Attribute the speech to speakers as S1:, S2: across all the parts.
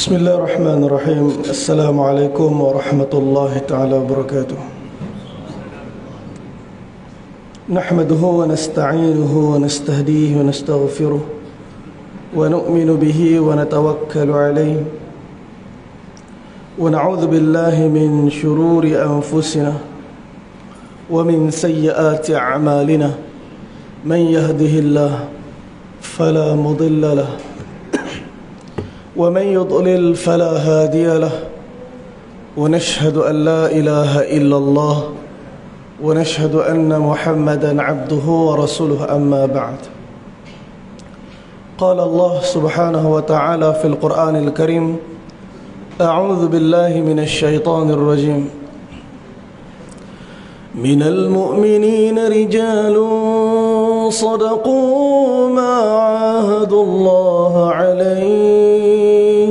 S1: بسم الله الرحمن الرحيم. السلام عليكم ورحمة الله تعالى وبركاته. نحمده ونستعينه ونستهديه ونستغفره ونؤمن به ونتوكل عليه ونعوذ بالله من شرور أنفسنا ومن سيئات أعمالنا. من يهده الله فلا مضل له ومن يضلل فلا هادي له ونشهد أن لا إله إلا الله ونشهد أن محمدا عبده ورسوله. أما بعد، قال الله سبحانه وتعالى في القرآن الكريم: أعوذ بالله من الشيطان الرجيم. من المؤمنين رجال صدقوا ما عاهدوا الله عليه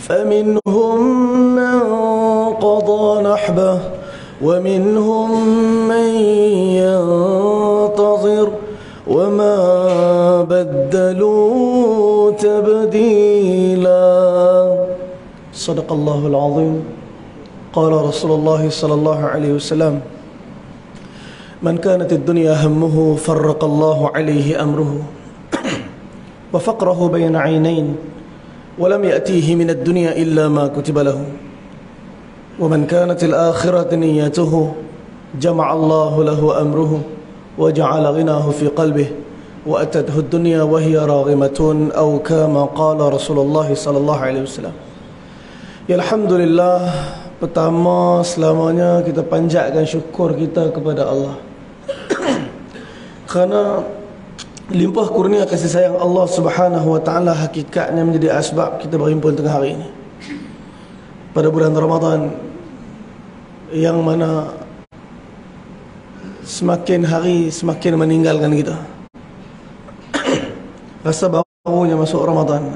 S1: فمنهم من قضى نحبه ومنهم من ينتظر وما بدلوا تبديلا. صدق الله العظيم. قال رسول الله صلى الله عليه وسلم: من كانت الدنيا همه فرق الله عليه أمره وفقره بين عينين ولم يأتيه من الدنيا إلا ما كتب له ومن كانت الآخرة نيته جمع الله له أمره وجعل غناه في قلبه وأتته الدنيا وهي راغمة أو كما قال رسول الله صلى الله عليه وسلم. Ya, Alhamdulillah, pertama selamanya kita panjatkan syukur kita kepada Allah kerana limpah kurnia kasih sayang Allah Subhanahu wa taala hakikatnya menjadi asbab kita berhimpun tengah hari ini pada bulan Ramadan, yang mana semakin hari semakin meninggalkan kita. Rasa barunya masuk Ramadan.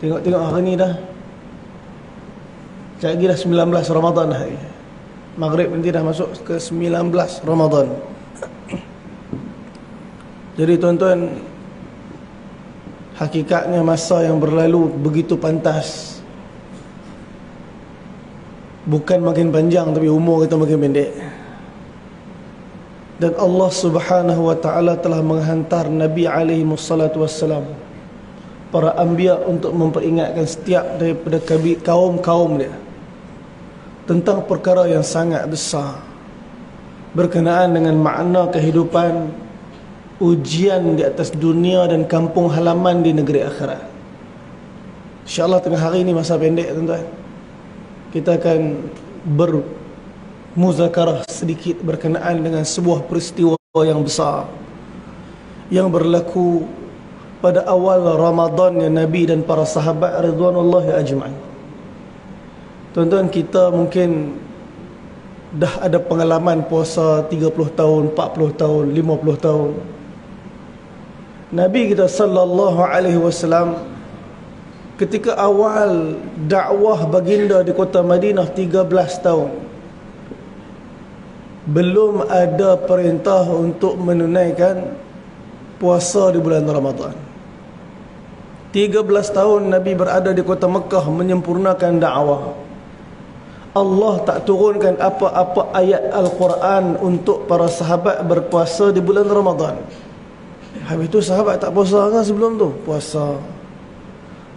S1: Tengok hari ni dah sekejap lagi dah 19 Ramadan hari. Maghrib nanti dah masuk ke 19 Ramadan. Jadi tuan-tuan, hakikatnya masa yang berlalu begitu pantas. Bukan makin panjang, tapi umur kita makin pendek. Dan Allah Subhanahu wa taala telah menghantar Nabi alaihi wassalatu wassalam, para anbiya, untuk memperingatkan setiap daripada kaum-kaum dia tentang perkara yang sangat besar berkenaan dengan makna kehidupan, ujian di atas dunia dan kampung halaman di negeri akhirat. InsyaAllah tengah hari ini masa pendek, tuan-tuan, kita akan bermuzakarah sedikit berkenaan dengan sebuah peristiwa yang besar yang berlaku pada awal Ramadan yang Nabi dan para sahabat ridwanullahi ajma'in. Tuan-tuan, kita mungkin dah ada pengalaman puasa 30 tahun, 40 tahun, 50 tahun. Nabi kita sallallahu alaihi wasallam ketika awal dakwah baginda di kota Madinah 13 tahun, belum ada perintah untuk menunaikan puasa di bulan Ramadan. 13 tahun Nabi berada di kota Mekah menyempurnakan dakwah. Allah tak turunkan apa-apa ayat Al-Quran untuk para sahabat berpuasa di bulan Ramadan. Habis itu sahabat tak puasa kan sebelum tu? Puasa.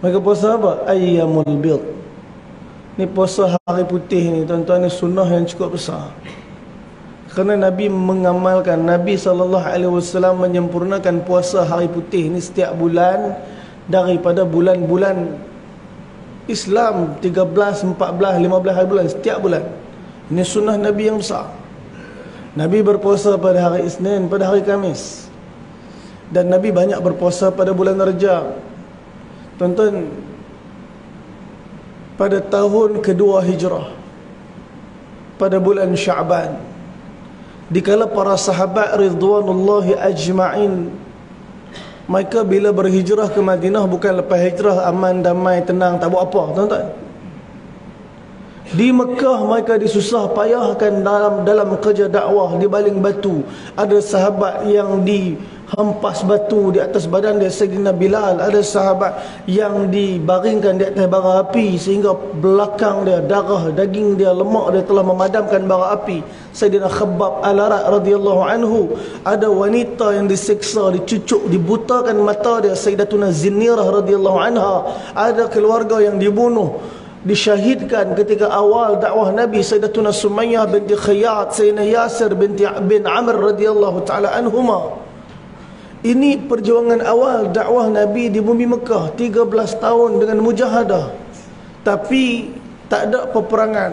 S1: Mereka puasa apa? Ayyamul bid. Ni puasa hari putih ni, tuan-tuan, ni sunnah yang cukup besar. Kerana Nabi mengamalkan, Nabi SAW menyempurnakan puasa hari putih ni setiap bulan daripada bulan-bulan Islam, 13, 14, 15 hari bulan, setiap bulan. Ini sunnah Nabi yang besar. Nabi berpuasa pada hari Isnin, pada hari Khamis. Dan Nabi banyak berpuasa pada bulan Rajab. Tuan-tuan, pada tahun kedua Hijrah, pada bulan Sya'ban, dikala para sahabat ridwanullahi ajma'in, mereka bila berhijrah ke Madinah bukan lepas hijrah aman, damai, tenang, tak buat apa, tuan-tuan. Di Mekah mereka disusah payahkan dalam kerja dakwah, di baling batu. Ada sahabat yang dihempas batu di atas badan dia, Sayyidina Bilal. Ada sahabat yang dibaringkan di atas bara api sehingga belakang dia, darah, daging dia, lemak dia telah memadamkan bara api. Sayyidina Khabbab Al-Arat radhiyallahu anhu. Ada wanita yang disiksa, dicucuk, dibutakan mata dia, Sayyidatuna Zinnirah radhiyallahu anha. Ada keluarga yang dibunuh, disyahidkan ketika awal dakwah Nabi, Sayyidatuna Sumayyah binti Khayyat, Sayyidina Yasir bin Amr radhiyallahu taala anhuma. Ini perjuangan awal dakwah Nabi di bumi Mekah, 13 tahun dengan mujahadah. Tapi tak ada peperangan.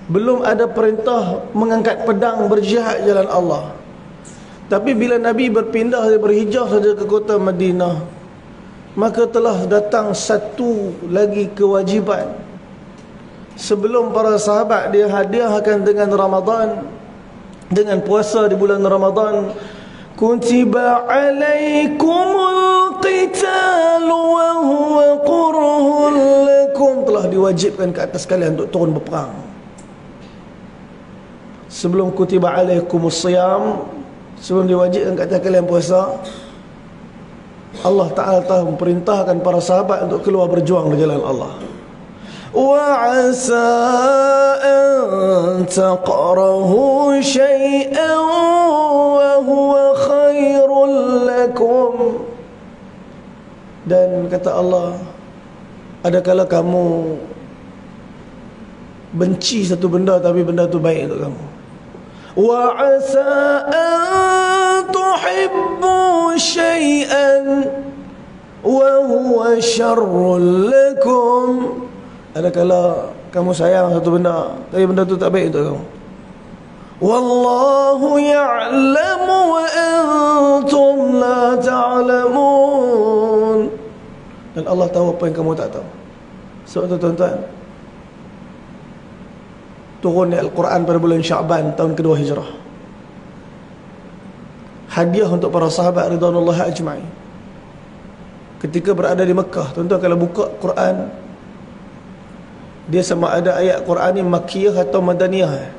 S1: Belum ada perintah mengangkat pedang berjihad jalan Allah. Tapi bila Nabi berpindah, berhijrah saja ke kota Madinah, maka telah datang satu lagi kewajiban. Sebelum para sahabat dia hadiahkan dengan Ramadan, dengan puasa di bulan Ramadan, kutiba alaikumul qital wa huwa kurhun lakum, telah diwajibkan ke atas kalian untuk turun berperang. Sebelum kutiba alaikumus siyam, sebelum diwajibkan ke atas kalian puasa, Allah Ta'ala telah memperintahkan para sahabat untuk keluar berjuang di jalan Allah. Wa asa an taqrahu syai'an wa huwa khairul lakum. Dan kata Allah, adakala kamu benci satu benda tapi benda itu baik untuk kamu. Wa asa an tuhibbu syai'an wa huwa syarrul lakum. Adakala kamu sayang satu benda tapi benda itu tak baik untuk kamu. Wallahu ya'lamu wa antum la ta'lamun. Dan Allah tahu apa yang kamu tak tahu. Sebab itu tuan-tuan, turun Al-Quran pada bulan Sya'ban tahun kedua Hijrah. Hadiah untuk para sahabat ridwanullahi ajma'in. Ketika berada di Mekah, tuan-tuan kalau buka Quran, dia sama ada ayat Quran ni Makkiyah atau Madaniyah.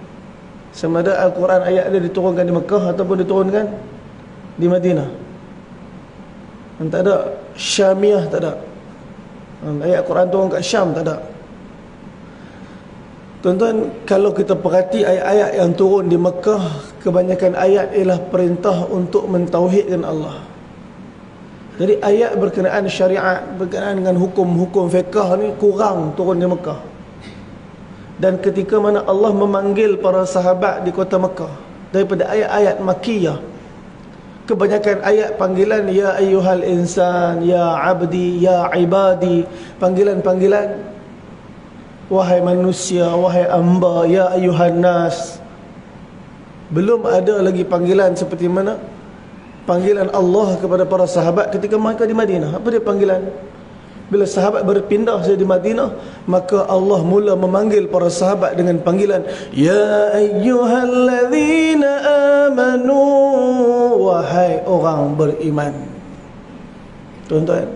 S1: Sama ada Al-Quran ayat dia diturunkan di Mekah ataupun diturunkan di Madinah. Dan tak ada Syamiyah, tak ada. Ayat Quran turun kat Syam, tak ada. Tuan-tuan, kalau kita perhati ayat-ayat yang turun di Mekah, kebanyakan ayat ialah perintah untuk mentauhidkan Allah. Jadi ayat berkenaan syariat, berkenaan dengan hukum-hukum fiqh ni kurang turun di Mekah. Dan ketika mana Allah memanggil para sahabat di kota Mekah, daripada ayat-ayat Makkiyah, kebanyakan ayat panggilan ya ayyuhal insan, ya abdi, ya ibadi, panggilan-panggilan wahai manusia, wahai hamba, ya ayyuhan nas. Belum ada lagi panggilan seperti mana panggilan Allah kepada para sahabat ketika mereka di Madinah. Apa dia panggilan? Bila sahabat berpindah saja di Madinah, maka Allah mula memanggil para sahabat dengan panggilan ya ayyuhalladzina amanu, wahai orang beriman. Tuan-tuan,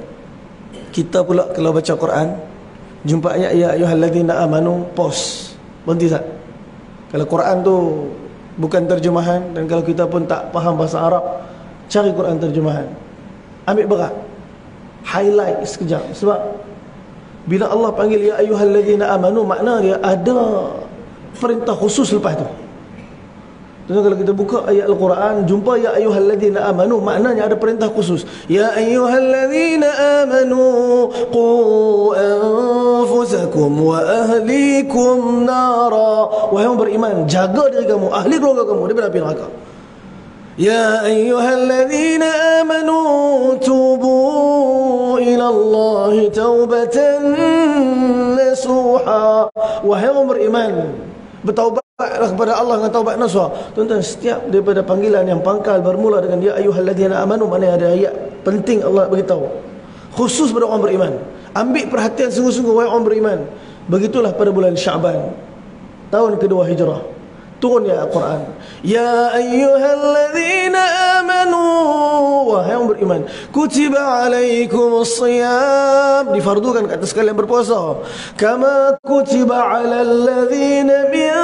S1: kita pula kalau baca Quran, jumpa ayat ya ayyuhalladzina amanu, pause, berhenti tak? Kalau Quran tu bukan terjemahan, dan kalau kita pun tak faham bahasa Arab, cari Quran terjemahan, ambil berat, highlight sekejap. Sebab bila Allah panggil ya ayyuhalladzina amanu, makna dia ada perintah khusus lepas tu. Jadi kalau kita buka ayat Al-Quran, jumpa ya ayyuhalladzina amanu, maknanya ada perintah khusus. Ya ayyuhalladzina amanu qu anfusakum wa ahlikum nara. Wahai orang beriman, jaga diri kamu, ahli keluarga kamu daripada api neraka. Ya ayyuhalladzina amanu tubu ila Allah taubatan nasuha. Wahai orang beriman, bertaubatlah kepada Allah dengan taubat nasuha. Tuan-tuan, setiap daripada panggilan yang pangkal bermula dengan ya ayyuhalladzina amanu, mana ada ayat penting Allah beritahu khusus pada orang beriman. Ambil perhatian sungguh-sungguh wahai orang beriman. Begitulah pada bulan Sya'ban tahun kedua Hijrah, turun ya Al-Quran. Ya ayyuhalladzina amanu, wahai orang beriman. Kutiba alaikumus siyam, difardukan ke atas kalian berpuasa. Kama kutiba alal ladzina min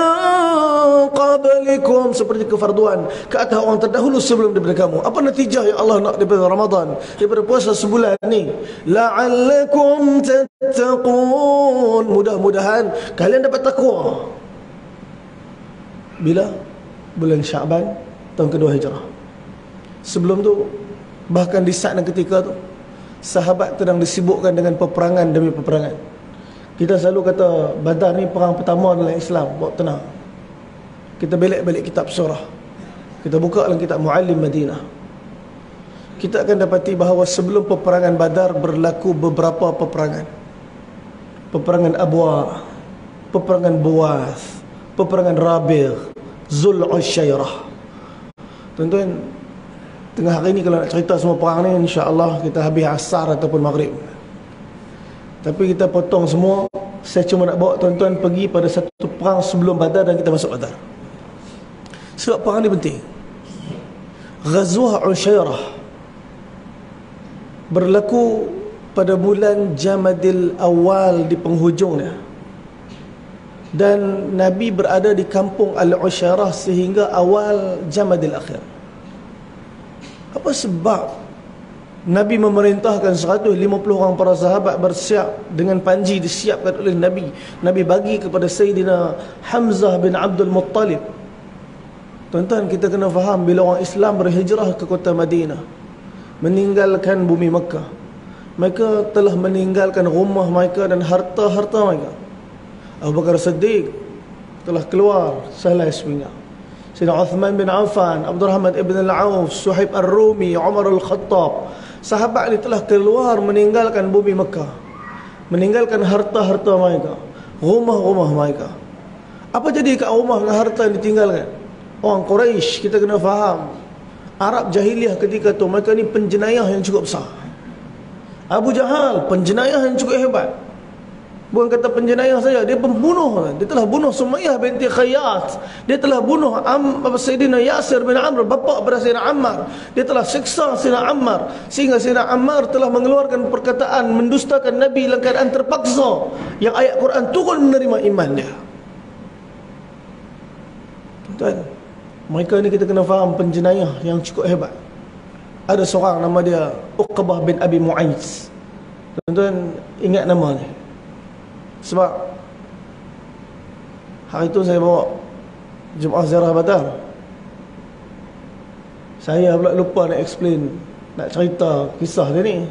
S1: qablikum, seperti kefarduan ke atas orang terdahulu sebelum daripada kamu. Apa natijah yang Allah nak daripada Ramadan, daripada puasa sebulan ni? La'allakum tattaqun, mudah-mudahan kalian dapat takwa. Bila? Bulan Syaban tahun kedua Hijrah. Sebelum tu, bahkan di saat dan ketika tu, sahabat sedang disibukkan dengan peperangan demi peperangan. Kita selalu kata Badar ni perang pertama dalam Islam. Buat tenang, kita balik kitab surah, kita buka dalam kitab Muallim Madinah, kita akan dapati bahawa sebelum peperangan Badar berlaku beberapa peperangan. Peperangan Abwa, peperangan Buwath, peperangan Rabigh, Zul Usyairah. Tuan-tuan, tengah hari ni kalau nak cerita semua perang ni, insya-Allah kita habis asar ataupun maghrib. Tapi kita potong semua. Saya cuma nak bawa tuan-tuan pergi pada satu perang sebelum Badar dan kita masuk Badar. Sebab perang ni penting. Ghazwah Usyairah berlaku pada bulan Jamadil Awal di penghujungnya. Dan Nabi berada di kampung Al-Usyairah sehingga awal Jamadil Akhir. Apa sebab Nabi memerintahkan 150 orang para sahabat bersiap dengan panji disiapkan oleh Nabi. Nabi bagi kepada Sayyidina Hamzah bin Abdul Muttalib. Tuan-tuan, kita kena faham, bila orang Islam berhijrah ke kota Madinah, meninggalkan bumi Mekah, mereka telah meninggalkan rumah mereka dan harta-harta mereka. Abu Bakar Siddiq telah keluar selai sepinggang. Sayyidina Uthman bin Affan, Abdul Rahman ibn al-Auf, Suhaib al-Rumi, Umar al-Khattab, sahabat ini telah keluar meninggalkan bumi Mekah, meninggalkan harta-harta mereka, rumah-rumah mereka. Apa jadi kat rumah dengan harta yang ditinggalkan? Orang Quraisy, kita kena faham, Arab jahiliah ketika tu, mereka ni penjenayah yang cukup besar. Abu Jahal, penjenayah yang cukup hebat. Bukan kata penjenayah saja, dia pembunuh. Dia telah bunuh Sumayyah binti Khayyat. Dia telah bunuh Sayyidina Yasir bin Amr, bapa pada Sayyidina Ammar. Dia telah siksa Sayyidina Ammar, sehingga Sayyidina Ammar telah mengeluarkan perkataan mendustakan Nabi dalam keadaan terpaksa, yang ayat Quran turun menerima iman dia. Tuan, mereka ni kita kena faham penjenayah yang cukup hebat. Ada seorang nama dia Uqbah bin Abi Mu'ayz. Tuan-tuan ingat nama ni, sebab hari itu saya bawa Jumaat Ziarah Badar. Saya pula lupa nak explain, nak cerita kisah dia ni.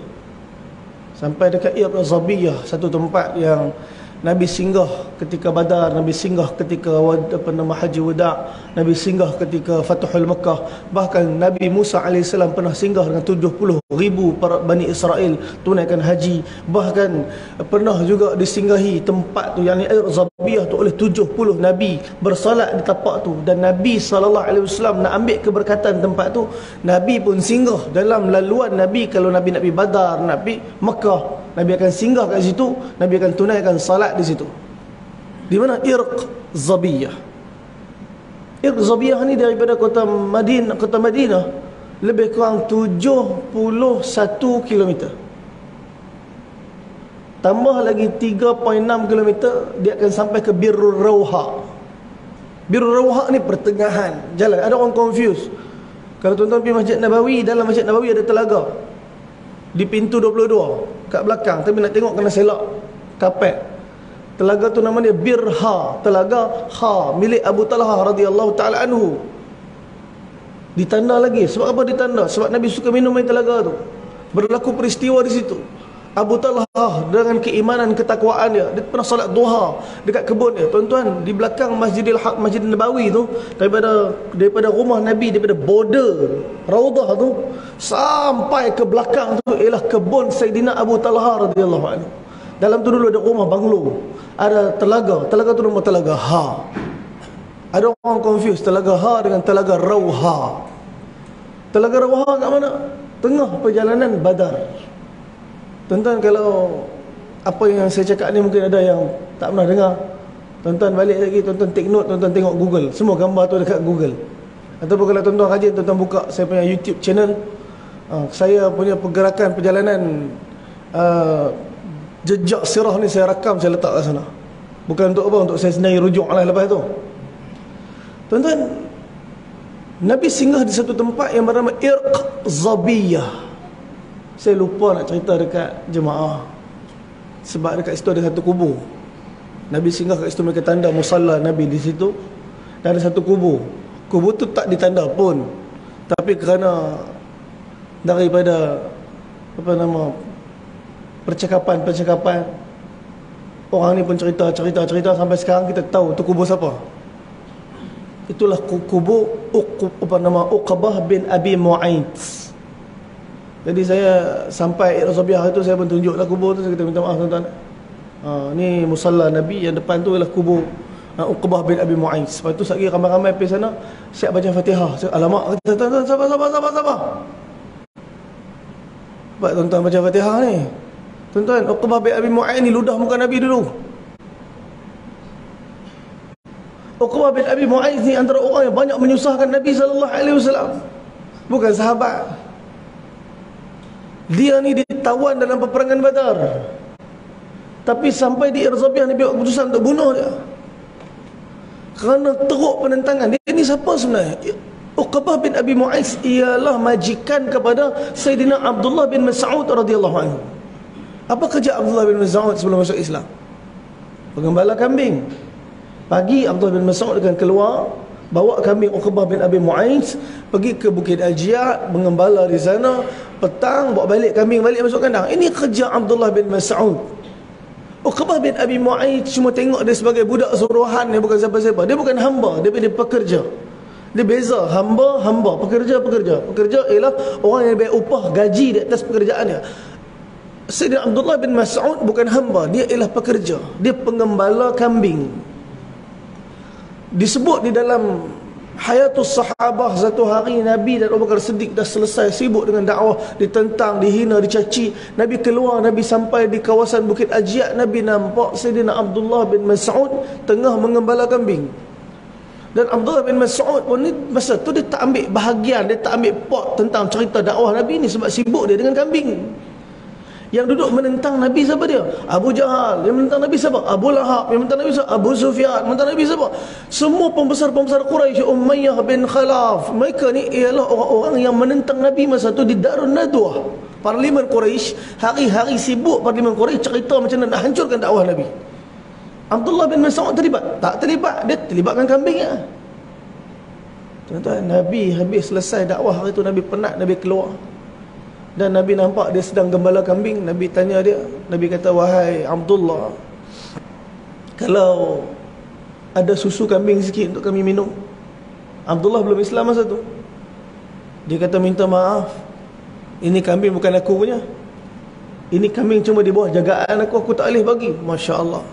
S1: Sampai dekat Ibn Zabiyah, satu tempat yang Nabi singgah ketika Badar, Nabi singgah ketika Haji Wada', Nabi singgah ketika Fathul Makkah. Bahkan Nabi Musa AS pernah singgah dengan 70,000 para Bani Israel tunaikan haji. Bahkan pernah juga disinggahi tempat tu, yang air Zabiyah tu, oleh 70 Nabi bersolat di tapak tu. Dan Nabi SAW nak ambil keberkatan tempat tu, Nabi pun singgah dalam laluan Nabi. Kalau Nabi nak pergi Badar, nak pergi Makkah, Nabi akan singgah kat situ, Nabi akan tunaikan salat di situ. Di mana? Irq Zabiyah. Irq Zabiyah ni daripada kota Madinah lebih kurang 71 km. Tambah lagi 3.6 km, dia akan sampai ke Birrul Rawha. Birrul Rawha ni pertengahan jalan. Ada orang confuse. Kalau tuan-tuan pergi Masjid Nabawi, dalam Masjid Nabawi ada telaga di pintu 22 kat belakang, tapi nak tengok kena selak kapet. Telaga tu nama dia Birha, telaga Ha, milik Abu Talha radhiyallahu taala anhu. Ditanda lagi. Sebab apa ditanda? Sebab Nabi suka minum air telaga tu. Berlaku peristiwa di situ. Abu Talha dengan keimanan, ketakwaan dia, dia pernah solat duha dekat kebun dia. Tuan-tuan, di belakang Masjid Nabawi tu, daripada rumah Nabi, daripada border Raudah tu sampai ke belakang tu ialah kebun Sayyidina Abu Talha radhiyallahu anhu. Dalam tu dulu ada rumah banglo, ada telaga. Telaga tu nama Telaga Ha. Ada orang confuse Telaga Ha dengan Telaga Rawha. Telaga Rawha kat mana? Tengah perjalanan Badar. Tuan-tuan, kalau apa yang saya cakap ni mungkin ada yang tak pernah dengar, tuan-tuan balik lagi, tuan-tuan take note, tuan-tuan tengok Google. Semua gambar tu dekat Google. Ataupun kalau tuan-tuan rajin, tuan-tuan buka saya punya YouTube channel, Saya punya pergerakan perjalanan jejak sirah ni saya rakam, saya letak kat sana. Bukan untuk apa, untuk saya sendiri rujuk lah lepas tu. Tuan-tuan, Nabi singgah di satu tempat yang bernama Irq Zabiyah. Saya lupa nak cerita dekat jemaah, sebab dekat situ ada satu kubur. Nabi singgah kat situ, mereka tanda musalla Nabi di situ. Dan ada satu kubur. Kubur tu tak ditanda pun, tapi kerana daripada percakapan orang ni pun cerita sampai sekarang kita tahu tu kubur siapa. Itulah kubur Uqbah bin Abi Mu'ayth. Jadi saya sampai Rabiah itu, saya pun tunjuklah kubur tu. Saya kata, minta maaf tuan-tuan, ni musalla Nabi, yang depan tu ialah kubur Uqbah bin Abi Mu'ayth. Lepas tu sekali ramai-ramai pergi sana, siap baca Fatihah. Alamak, kata tuan-tuan, sabar. Sebab tuan-tuan baca Fatihah ni, tuan-tuan, Uqbah bin Abi Mu'ayth ni ludah muka Nabi dulu. Uqbah bin Abi Mu'ayth ni antara orang yang banyak menyusahkan Nabi SAW. Bukan sahabat. Dia ni ditawan dalam peperangan Badar, tapi sampai di Irzabiah Nabi buat keputusan untuk bunuh dia kerana teruk penentangan. Dia ni siapa sebenarnya? Uqbah bin Abi Mu'ayth ialah majikan kepada Sayyidina Abdullah bin Mas'ud radhiyallahu anhu. Apa kerja Abdullah bin Mas'ud sebelum masuk Islam? Pengembala kambing. Pagi Abdullah bin Mas'ud akan keluar, bawa kambing Uqbah bin Abi Mu'ayth pergi ke Bukit Al-Jiyad, mengembala di sana. Petang bawa balik kambing, balik masuk kandang. Ini kerja Abdullah bin Mas'ud. Uqbah bin Abi Mu'ayth cuma tengok dia sebagai budak suruhan, dia bukan siapa-siapa. Dia bukan hamba, dia pekerja. Dia beza hamba, pekerja. Pekerja ialah orang yang bayar upah, gaji di atas pekerjaannya. Sayyidina Abdullah bin Mas'ud bukan hamba, dia ialah pekerja. Dia pengembala kambing. Disebut di dalam Hayatus Sahabah, satu hari Nabi dan Abu Bakar Siddiq dah selesai sibuk dengan dakwah, ditentang, dihina, dicaci. Nabi keluar, Nabi sampai di kawasan Bukit Al-Jiyad. Nabi nampak Sayyidina Abdullah bin Mas'ud tengah mengembala kambing. Dan Abdullah bin Mas'ud pun ni, masa tu dia tak ambil bahagian, dia tak ambil pot tentang cerita dakwah Nabi ni, sebab sibuk dia dengan kambing. Yang duduk menentang Nabi siapa dia? Abu Jahal. Yang menentang Nabi siapa? Abu Lahab. Yang menentang Nabi siapa? Abu Sufyan. Menentang Nabi siapa? Semua pembesar-pembesar Quraisy, Umayyah bin Khalaf. Mereka ni ialah orang-orang yang menentang Nabi masa tu di Darun Nadwah, Parlimen Quraisy. Hari-hari sibuk Parlimen Quraisy cerita macam mana nak hancurkan dakwah Nabi. Abdullah bin Mas'ud terlibat? Tak terlibat. Dia terlibatkan kambingnya. Tuan-tuan, Nabi habis selesai dakwah hari tu, Nabi penat, Nabi keluar. Dan Nabi nampak dia sedang gembala kambing. Nabi tanya dia, Nabi kata, wahai Abdullah, kalau ada susu kambing sikit untuk kami minum. Abdullah belum Islam masa tu. Dia kata, minta maaf, ini kambing bukan aku punya. Ini kambing cuma di bawah jagaan aku tak boleh bagi. Masya Allah.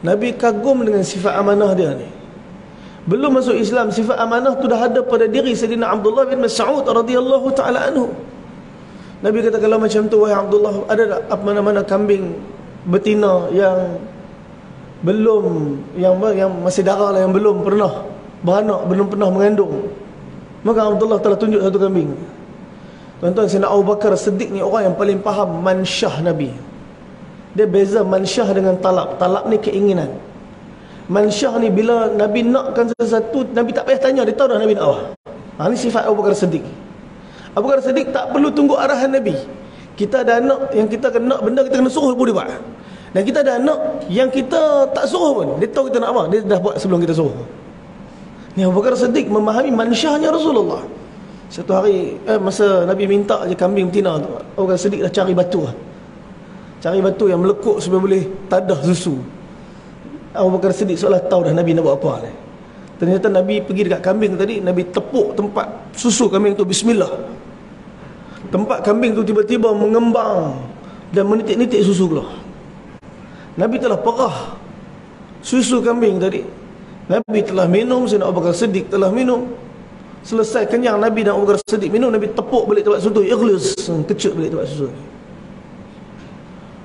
S1: Nabi kagum dengan sifat amanah dia ni. Belum masuk Islam, sifat amanah tu dah ada pada diri Sayyidina Abdullah bin Mas'ud radhiyallahu ta'ala anhu. Nabi kata, kalau macam tu wahai Abdullah, ada tak apa mana-mana kambing betina yang belum, yang masih darah lah, yang belum pernah beranak, belum pernah mengandung? Maka Abdullah telah tunjuk satu kambing. Tuan-tuan, Sayyidina Abu Bakar Siddiq ni orang yang paling faham mansyah Nabi. Dia beza mansyah dengan talab. Talab ni keinginan. Mansyah ni bila Nabi nakkan sesuatu, Nabi tak payah tanya, dia tahu dah Nabi nak apa. Ni sifat Abu Bakar Siddiq. Abu Bakar Siddiq tak perlu tunggu arahan Nabi. Kita ada anak yang kita kena benda, kita kena suruh pun dia buat. Dan kita ada anak yang kita tak suruh pun, dia tahu kita nak apa, dia dah buat sebelum kita suruh. Ni Abu Bakar Siddiq memahami mansyahnya Rasulullah. Satu hari masa Nabi minta je kambing betina tu, Abu Bakar Siddiq dah cari batu. Cari batu yang melekuk supaya boleh tadah susu. Abu Bakar Siddiq seolah tahu dah Nabi nak buat apa ni. Ternyata Nabi pergi dekat kambing tadi, Nabi tepuk tempat susu kambing tu, bismillah. Tempat kambing tu tiba-tiba mengembang dan menitik-nitik susu keluar. Nabi telah perah susu kambing tadi. Nabi telah minum, Sayyidina Abu Bakar Siddiq telah minum. Selesai kenyang Nabi dan Abu Bakar Siddiq minum, Nabi tepuk balik tempat susu, ikhlas, kecut balik tempat susu.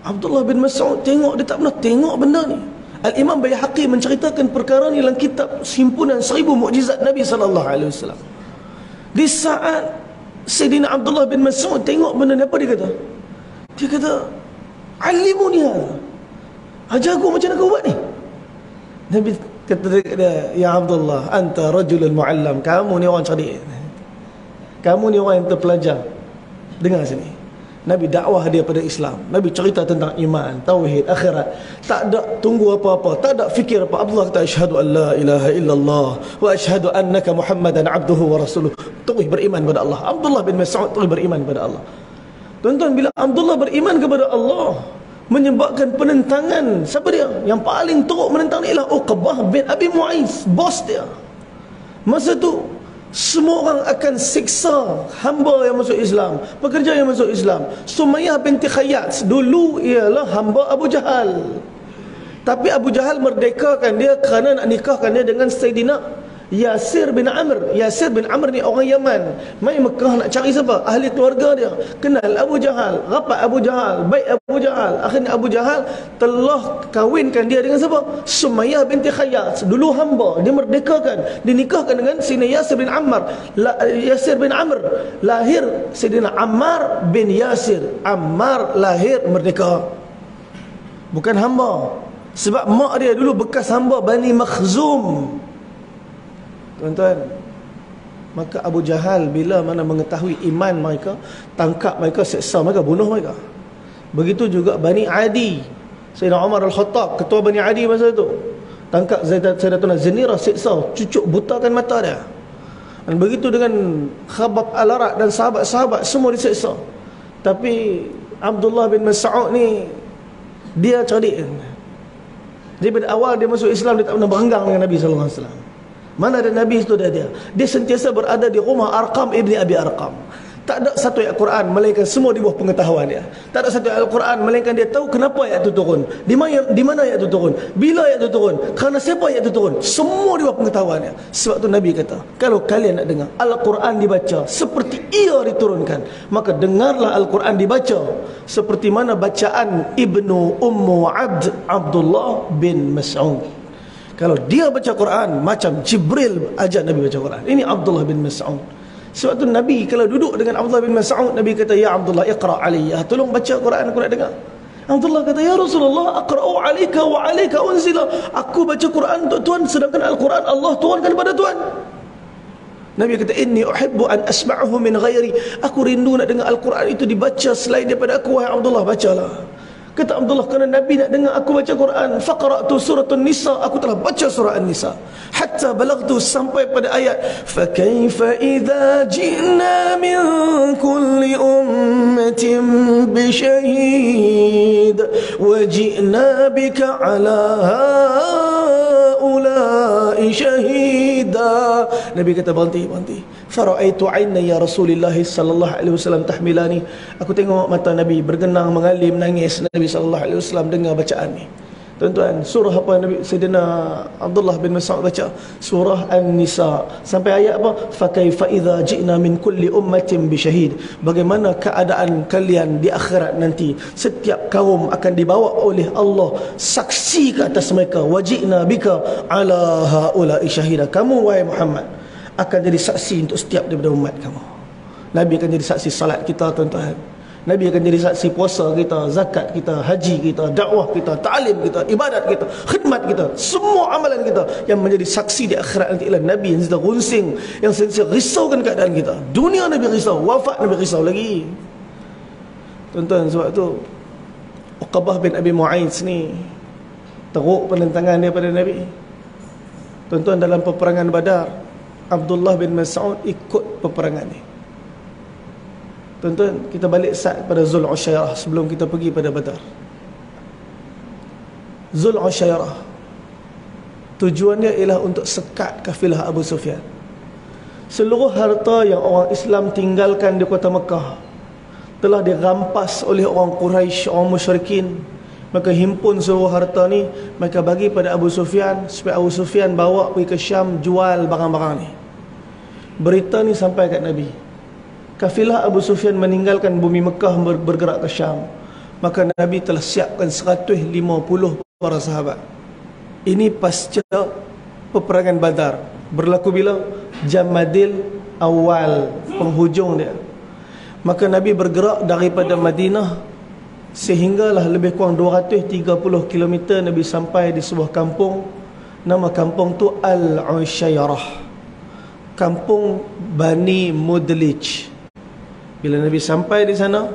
S1: Abdullah bin Mas'ud tengok, dia tak pernah tengok benda ni. Al-Imam Baihaqi menceritakan perkara ni dalam kitab Himpunan 1000 Mukjizat Nabi sallallahu alaihi wasallam. Di saat Sayyidina Abdullah bin Mas'ud tengok benda ni, apa dia kata? Dia kata, alimuni hadha, ajar aku macam mana kau buat ni. Nabi kata dia, ya Abdullah, anta rajulul mu'allam, kamu ni orang cerdik, kamu ni orang yang terpelajar. Dengar sini, Nabi dakwah dia pada Islam. Nabi cerita tentang iman, tauhid, akhirat. Tak ada tunggu apa-apa, tak ada fikir apa. Abdullah kata, asyhadu an la ilaha illallah wa asyhadu annaka Muhammadan abduhu wa rasuluh. Terus beriman kepada Allah. Abdullah bin Mas'ud terus beriman kepada Allah. Tuan-tuan, bila Abdullah beriman kepada Allah, menyebabkan penentangan, siapa dia? Yang paling teruk menentang ni ialah Uqbah bin Abi Mu'ayth, bos dia. Masa tu semua orang akan siksa hamba yang masuk Islam, pekerja yang masuk Islam. Sumayyah binti Khayyat dulu ialah hamba Abu Jahal, tapi Abu Jahal merdekakan dia kerana nak nikahkan dia dengan Sayyidina Yasir bin Amr. Yasir bin Amr ni orang Yaman, mai Mekah nak cari siapa? Ahli keluarga dia. Kenal Abu Jahal, rapat Abu Jahal, baik Abu Jahal. Akhirnya Abu Jahal telah kahwinkan dia dengan siapa? Sumayyah binti Khayyat. Dulu hamba, dia merdekakan, dinikahkan dengan Sayyidina Yasir bin Amr. Yasir bin Amr lahir Sayyidina Ammar bin Yasir. Ammar lahir merdeka, bukan hamba. Sebab mak dia dulu bekas hamba Bani Makhzum. Tuan-tuan, maka Abu Jahal bila mana mengetahui iman mereka, tangkap mereka, seksa mereka, bunuh mereka. Begitu juga Bani Adi. Sayyidina Umar Al-Khattab, ketua Bani Adi masa itu, tangkap Sayyidatuna Zinirah, seksa, cucuk, butakan mata dia. Dan begitu dengan Khabbab Al-Arat dan sahabat-sahabat, semua diseksa. Tapi Abdullah bin Mas'ud ni, dia cerdik. Daripada awal dia masuk Islam, dia tak pernah berenggang dengan Nabi SAW. Mana ada Nabi itu dia. Dia sentiasa berada di rumah Arqam ibni Abi Arqam. Tak ada satu ayat Quran melainkan semua di bawah pengetahuan dia. Tak ada satu ayat Al-Quran melainkan dia tahu kenapa ayat itu turun, di mana ayat itu turun, bila ayat itu turun, kerana siapa ayat itu turun. Semua di bawah pengetahuan dia. Sebab tu Nabi kata, kalau kalian nak dengar Al-Quran dibaca seperti ia diturunkan, maka dengarlah Al-Quran dibaca seperti mana bacaan Ibnu Ummu Abd, Abdullah bin Mas'ud. Kalau dia baca Quran macam Jibril ajar Nabi baca Quran. Ini Abdullah bin Mas'ud. Sebab tu Nabi kalau duduk dengan Abdullah bin Mas'ud, Nabi kata, ya Abdullah, iqra' alayya, tolong baca Quran, aku nak dengar. Abdullah kata, ya Rasulullah, aqra'u alayka wa alayka unzila. Aku baca Quran untuk Tuhan, sedangkan Al-Quran Allah turunkan kepada Tuhan. Nabi kata, inni uhibbu an asma'ahu min ghairi. Aku rindu nak dengar Al-Quran itu dibaca selain daripada aku. Wahai Abdullah, bacalah. Kata Abdullah, kerana Nabi nak dengar aku baca Quran, faqara'tu suratun Nisa, aku telah baca surah An-Nisa hatta balagtu, sampai pada ayat fa kaifa idza ji'na min kulli ummatin bi syahid wa ji'na bika ala haula'i syahida. Nabi kata, berhenti. Fara'aitu 'aina ya Rasulullah sallallahu alaihi wasallam tahmilani. Aku tengok mata Nabi bergenang, mengalir, menangis. Nabi sallallahu alaihi wasallam dengar bacaan ni. Tuan-tuan, surah apa Nabi Sayyidina Abdullah bin Mas'ud baca? Surah An-Nisa. Sampai ayat apa? Fa kaifa idza ji'na min kulli ummatin bi syahid. Bagaimana keadaan kalian di akhirat nanti? Setiap kaum akan dibawa oleh Allah saksi ke atas mereka. Wa ji'na bika ala haula'i syahida. Kamu wahai Muhammad akan jadi saksi untuk setiap daripada umat kamu. Nabi akan jadi saksi salat kita, tuan-tuan. Nabi akan jadi saksi puasa kita, zakat kita, haji kita, dakwah kita, ta'lim kita, ibadat kita, khidmat kita, semua amalan kita yang menjadi saksi di akhirat nanti ialah Nabi yang sedang runsing, yang sentiasa risaukan keadaan kita. Dunia Nabi risau, wafat Nabi risau lagi. Tuan-tuan, sebab tu Uqbah bin Abi Mu'ayth ni teruk penentangan dia pada Nabi. Tuan-tuan, dalam peperangan Badar, Abdullah bin Mas'ud ikut peperangan ni. Tuan-tuan, kita balik saat pada Zul Ushairah sebelum kita pergi pada Badar. Zul Ushairah tujuannya ialah untuk sekat kafilah Abu Sufyan. Seluruh harta yang orang Islam tinggalkan di kota Mekah telah dirampas oleh orang Quraisy, orang musyrikin. Maka himpun seluruh harta ni, mereka bagi pada Abu Sufyan supaya Abu Sufyan bawa pergi ke Syam, jual barang-barang ni. Berita ni sampai kat Nabi. Kafilah Abu Sufyan meninggalkan bumi Mekah, bergerak ke Syam. Maka Nabi telah siapkan 150 para sahabat. Ini pasca peperangan Badar. Berlaku bila? Jamadil Awal, penghujung dia. Maka Nabi bergerak daripada Madinah sehinggalah lebih kurang 230 km Nabi sampai di sebuah kampung. Nama kampung tu Al-Ushayrah, kampung Bani Mudlij. Bila Nabi sampai di sana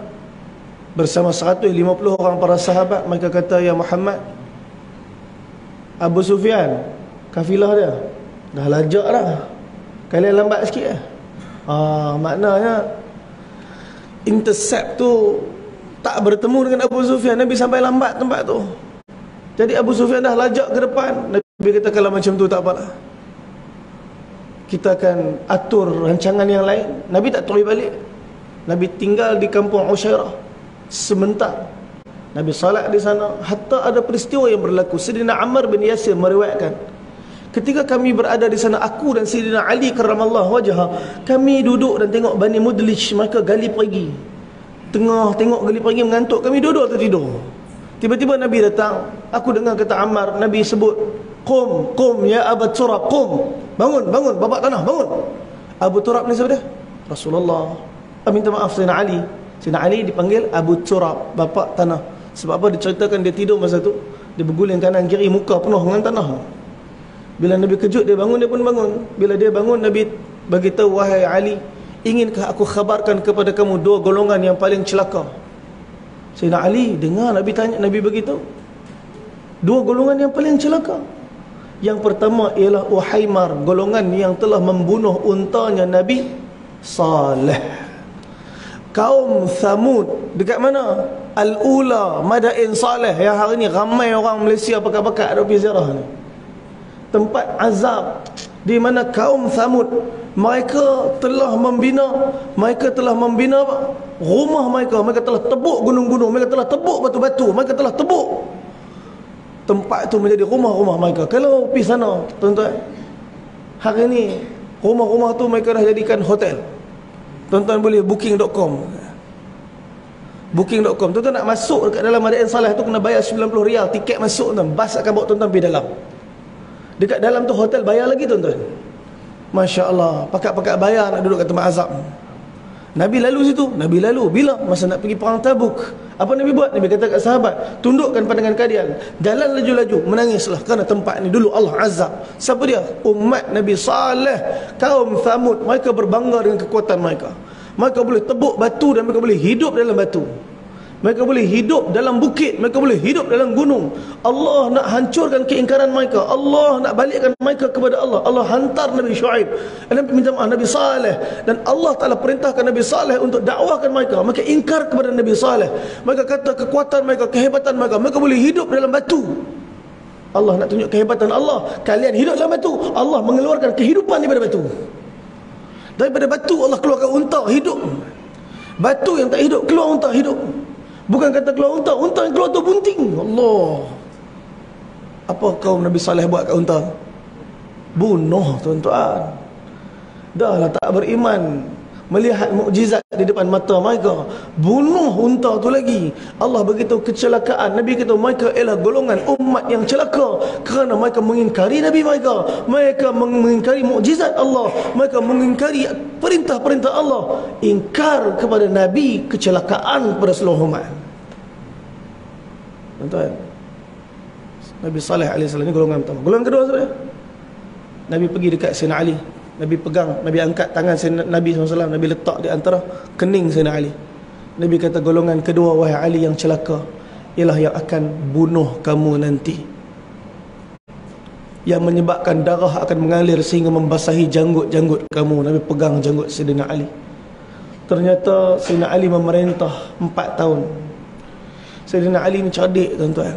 S1: bersama 150 orang para sahabat, mereka kata, "Ya Muhammad, Abu Sufyan, kafilah dia dah lajak dah, kalian lambat sikit maknanya intercept tu tak bertemu dengan Abu Sufyan. Nabi sampai lambat tempat tu. Jadi Abu Sufyan dah lajak ke depan. Nabi kata, kalau macam tu tak apalah, kita akan atur rancangan yang lain. Nabi tak terus balik. Nabi tinggal di kampung Ushayrah sebentar. Nabi salat di sana hatta ada peristiwa yang berlaku. Sayyidina Ammar bin Yasir meriwayatkan, ketika kami berada di sana, aku dan Sayyidina Ali karramallahu wajhah, kami duduk dan tengok Bani Mudlij mereka gali pergi. Tengah tengok gali pergi mengantuk, kami duduk atau tidur. Tiba-tiba Nabi datang. Aku dengar kata Ammar, Nabi sebut, Qum ya Abu Turab, qum. Bangun, bapak tanah, bangun." Abu Turab ni siapa dia? Rasulullah. Minta maaf, Sayyidina Ali. Sayyidina Ali dipanggil Abu Turab, bapak tanah. Sebab apa? Diceritakan dia tidur masa tu, dia berguling kanan kiri, muka penuh dengan tanah. Bila Nabi kejut, dia bangun, dia pun bangun. Bila dia bangun, Nabi bagi tahu, "Wahai Ali, inginkah aku khabarkan kepada kamu dua golongan yang paling celaka?" Sayyidina Ali dengar Nabi tanya, Nabi beritahu dua golongan yang paling celaka. Yang pertama ialah Uhaymar, golongan yang telah membunuh untanya Nabi Saleh. Kaum Thamud dekat mana? Al-Ula, Madain Saleh, yang hari ni ramai orang Malaysia pakat-pakat ada pergi ziarah ni. Tempat azab di mana kaum Thamud mereka telah membina apa? Rumah mereka. Mereka telah tebuk gunung-gunung, mereka telah tebuk batu-batu, mereka telah tebuk tempat itu menjadi rumah-rumah mereka. Kalau pergi sana, tuan-tuan, hari ni rumah-rumah tu mereka dah jadikan hotel. Tuan-tuan boleh booking.com. Booking.com. Tuan-tuan nak masuk dekat dalam Madain Saleh tu kena bayar 90 riyal tiket masuk, tuan. Bas akan bawa tuan-tuan pergi dalam. Dekat dalam tu hotel bayar lagi, tuan-tuan. Masya Allah, pakat-pakat bayar nak duduk kat tempat azab. Nabi lalu situ. Nabi lalu bila masa nak pergi perang Tabuk. Apa Nabi buat? Nabi kata kat sahabat, tundukkan pandangan kalian, jalan laju-laju, menangislah kerana tempat ni dulu Allah azab. Siapa dia? Umat Nabi Saleh, kaum Thamud. Mereka berbangga dengan kekuatan mereka. Mereka boleh tebuk batu dan mereka boleh hidup dalam batu. Mereka boleh hidup dalam bukit, mereka boleh hidup dalam gunung. Allah nak hancurkan keingkaran mereka. Allah nak balikkan mereka kepada Allah. Allah hantar Nabi Shu'aib, Nabi Saleh, dan Allah Ta'ala perintahkan Nabi Saleh untuk dakwahkan mereka. Mereka ingkar kepada Nabi Saleh. Mereka kata kekuatan mereka, kehebatan mereka, mereka boleh hidup dalam batu. Allah nak tunjuk kehebatan Allah. Kalian hidup dalam batu, Allah mengeluarkan kehidupan daripada batu. Daripada batu Allah keluarkan unta hidup. Batu yang tak hidup keluar unta hidup. Bukan kata keluar unta, unta yang keluar tu bunting. Allah. Apa kaum Nabi Saleh buat kat unta? Bunuh, tuan-tuan. Dah lah tak beriman, melihat mukjizat di depan mata mereka, bunuh unta tu lagi. Allah beritahu kecelakaan. Nabi kata mereka ialah golongan umat yang celaka kerana mereka mengingkari Nabi mereka. Mereka mengingkari mukjizat Allah, mereka mengingkari perintah-perintah Allah. Ingkar kepada Nabi, kecelakaan kepada seluruh umat. Tuan-tuan, Nabi Saleh AS ni golongan pertama. Golongan kedua sebenarnya, Nabi pergi dekat Sayyidina Ali. Nabi pegang, Nabi angkat tangan Nabi SAW, Nabi letak di antara kening Sayyidina Ali. Nabi kata, golongan kedua wahai Ali yang celaka ialah yang akan bunuh kamu nanti, yang menyebabkan darah akan mengalir sehingga membasahi janggut-janggut kamu. Nabi pegang janggut Sayyidina Ali. Ternyata Sayyidina Ali memerintah 4 tahun. Sayyidina Ali ni cerdik, tuan-tuan.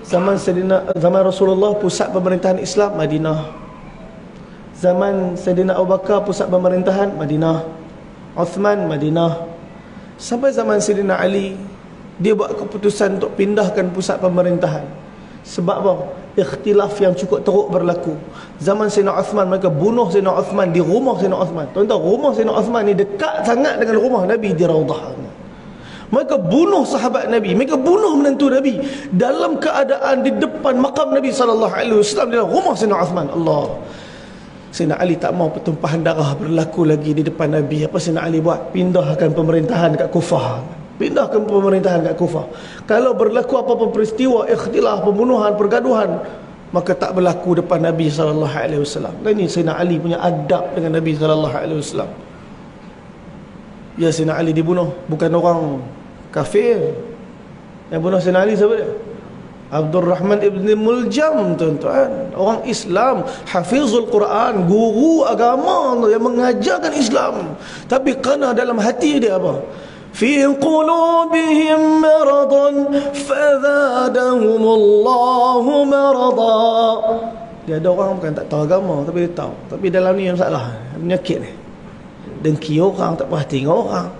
S1: Zaman Rasulullah pusat pemerintahan Islam Madinah. Zaman Sayyidina Abu Bakar pusat pemerintahan Madinah. Uthman Madinah. Sampai zaman Sayyidina Ali, dia buat keputusan untuk pindahkan pusat pemerintahan. Sebab apa? Ikhtilaf yang cukup teruk berlaku. Zaman Sayyidina Uthman, mereka bunuh Sayyidina Uthman di rumah Sayyidina Uthman. Tuan-tuan, rumah Sayyidina Uthman ni dekat sangat dengan rumah Nabi di Raudah. Mereka bunuh sahabat Nabi, mereka bunuh menantu Nabi dalam keadaan di depan makam Nabi SAW, dalam rumah Sayyidina Uthman. Allah. Sayyidina Ali tak mau pertumpahan darah berlaku lagi di depan Nabi. Apa Sayyidina Ali buat? Pindahkan pemerintahan kat Kufah. Pindahkan pemerintahan kat Kufah. Kalau berlaku apa-apa peristiwa, ikhtilaf, pembunuhan, pergaduhan, maka tak berlaku depan Nabi SAW. Dan ini Sayyidina Ali punya adab dengan Nabi SAW. Ya, Sayyidina Ali dibunuh bukan orang kafir. Yang bunuh Sayyidina Ali siapa dia? Abdul Rahman ibn Muljam, tuan-tuan. Orang Islam, hafizul Quran, guru agama yang mengajarkan Islam. Tapi kerana dalam hati dia apa? Fi qulubihim maradun fazadahumullahu marada. Dia ada orang bukan tak tahu agama, tapi dia tahu. Tapi dalam ni yang masalah, penyakit ni. Dengki orang, tak perhati dengan orang.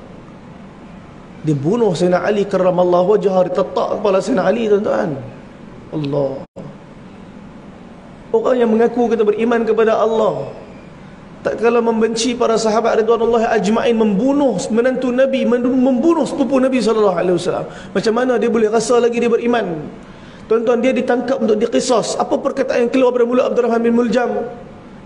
S1: Dia bunuh Sayyidina Ali karramallahu wajhah, ditetak kepala Sayyidina Ali, tuan-tuan. Allah. Orang yang mengaku kita beriman kepada Allah, tak kala membenci para sahabat radhiyallahu ajma'in, membunuh menantu Nabi, membunuh sepupu Nabi SAW. Macam mana dia boleh rasa lagi dia beriman? Tuan-tuan, dia ditangkap untuk diqisas. Apa perkataan yang keluar dari mulut Abdul Rahman bin Muljam?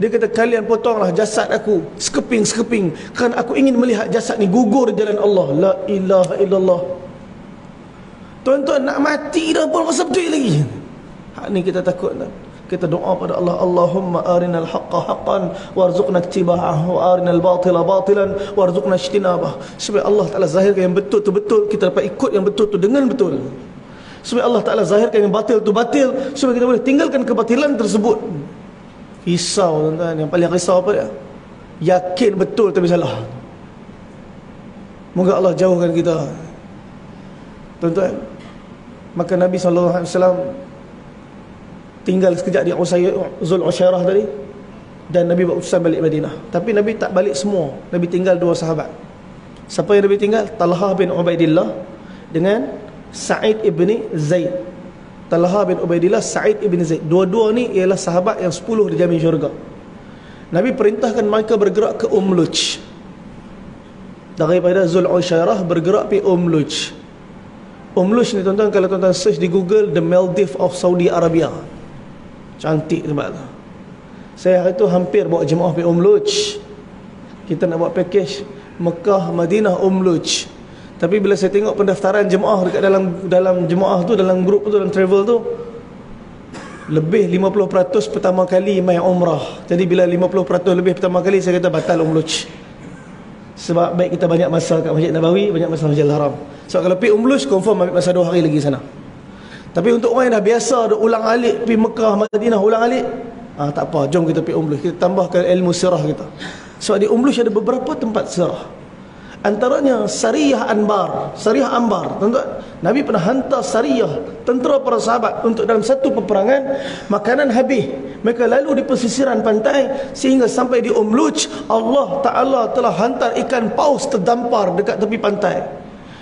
S1: Dia kata, kalian potonglah jasad aku sekeping-sekeping, kerana aku ingin melihat jasad ni gugur di jalan Allah. La ilaha illallah. Tuan-tuan, nak mati dah pun rasa betul lagi. Hak ni kita takut tak? Kita doa pada Allah, Allahumma arinal haqqa haqqan warzuqna ittiba'ahu wa arinal batila batilan warzuqna ijtinabah. Supaya Allah Ta'ala zahirkan yang betul tu betul, kita dapat ikut yang betul tu dengan betul. Supaya Allah Ta'ala zahirkan yang batil tu batil, supaya kita boleh tinggalkan kebatilan tersebut. Risau, tuan-tuan. Yang paling risau apa dia? Yakin betul tapi salah. Moga Allah jauhkan kita, tuan-tuan. Maka Nabi SAW tinggal sekejap di Zul Ushairah tadi, dan Nabi berusaha balik Madinah. Tapi Nabi tak balik semua. Nabi tinggal 2 sahabat. Siapa yang Nabi tinggal? Talha bin Ubaidillah dengan Sa'id ibn Zaid. Talha bin Ubaidillah, Sa'id ibn Zaid. Dua-dua ni ialah sahabat yang 10 dijamin syurga. Nabi perintahkan mereka bergerak ke Luj. Daripada Zul Ushairah bergerak pergi Luj. Luj ni, tuan-tuan, kalau tuan-tuan search di Google, the Maldives of Saudi Arabia. Cantik tempat tu. Saya hari tu hampir bawa jemaah pergi Luj. Kita nak buat package Mekah, Madinah, Luj. Tapi bila saya tengok pendaftaran jemaah dekat dalam jemaah tu, dalam grup tu, dalam travel tu, lebih 50% pertama kali mai umrah. Jadi bila 50% lebih pertama kali, saya kata batal Luj. Sebab baik kita banyak masa kat Masjid Nabawi, banyak masa Masjidil Haram. So kalau pergi Luj, confirm ambil masa 2 hari lagi sana. Tapi untuk orang yang dah biasa dah ulang alik pergi Mekah, Madinah, ulang alik, tak apa, jom kita pergi Luj. Kita tambahkan ilmu sirah kita. Sebab di Luj ada beberapa tempat sirah. Antaranya Sariyah Anbar. Sariyah Anbar, tuan-tuan, Nabi pernah hantar sariyah tentera para sahabat untuk dalam satu peperangan, makanan habis, mereka lalu di pesisiran pantai sehingga sampai di Luj, Allah Ta'ala telah hantar ikan paus terdampar dekat tepi pantai.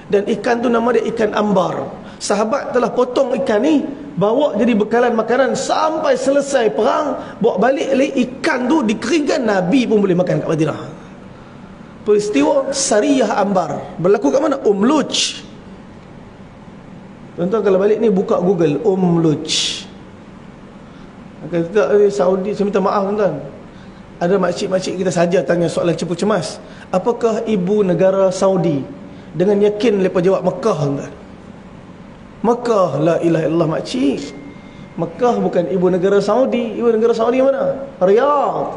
S1: Dan ikan tu nama dia ikan ambar. Sahabat telah potong ikan ni, bawa jadi bekalan makanan sampai selesai perang, bawa balik lagi ikan tu dikeringkan, Nabi pun boleh makan kat Madinah. Peristiwa Sariyah Ambar berlaku kat mana? Luj. Tuan-tuan, kalau balik ni buka Google Luj. Kita Saudi, saya minta maaf, tuan-tuan, ada makcik-makcik kita saja tanya soalan cepu cemas, apakah ibu negara Saudi? Dengan yakin mereka jawab Mekah, tuan-tuan. Mekah. La ilaha illallah, makcik. Mekah bukan ibu negara Saudi. Ibu negara Saudi mana? Riyadh.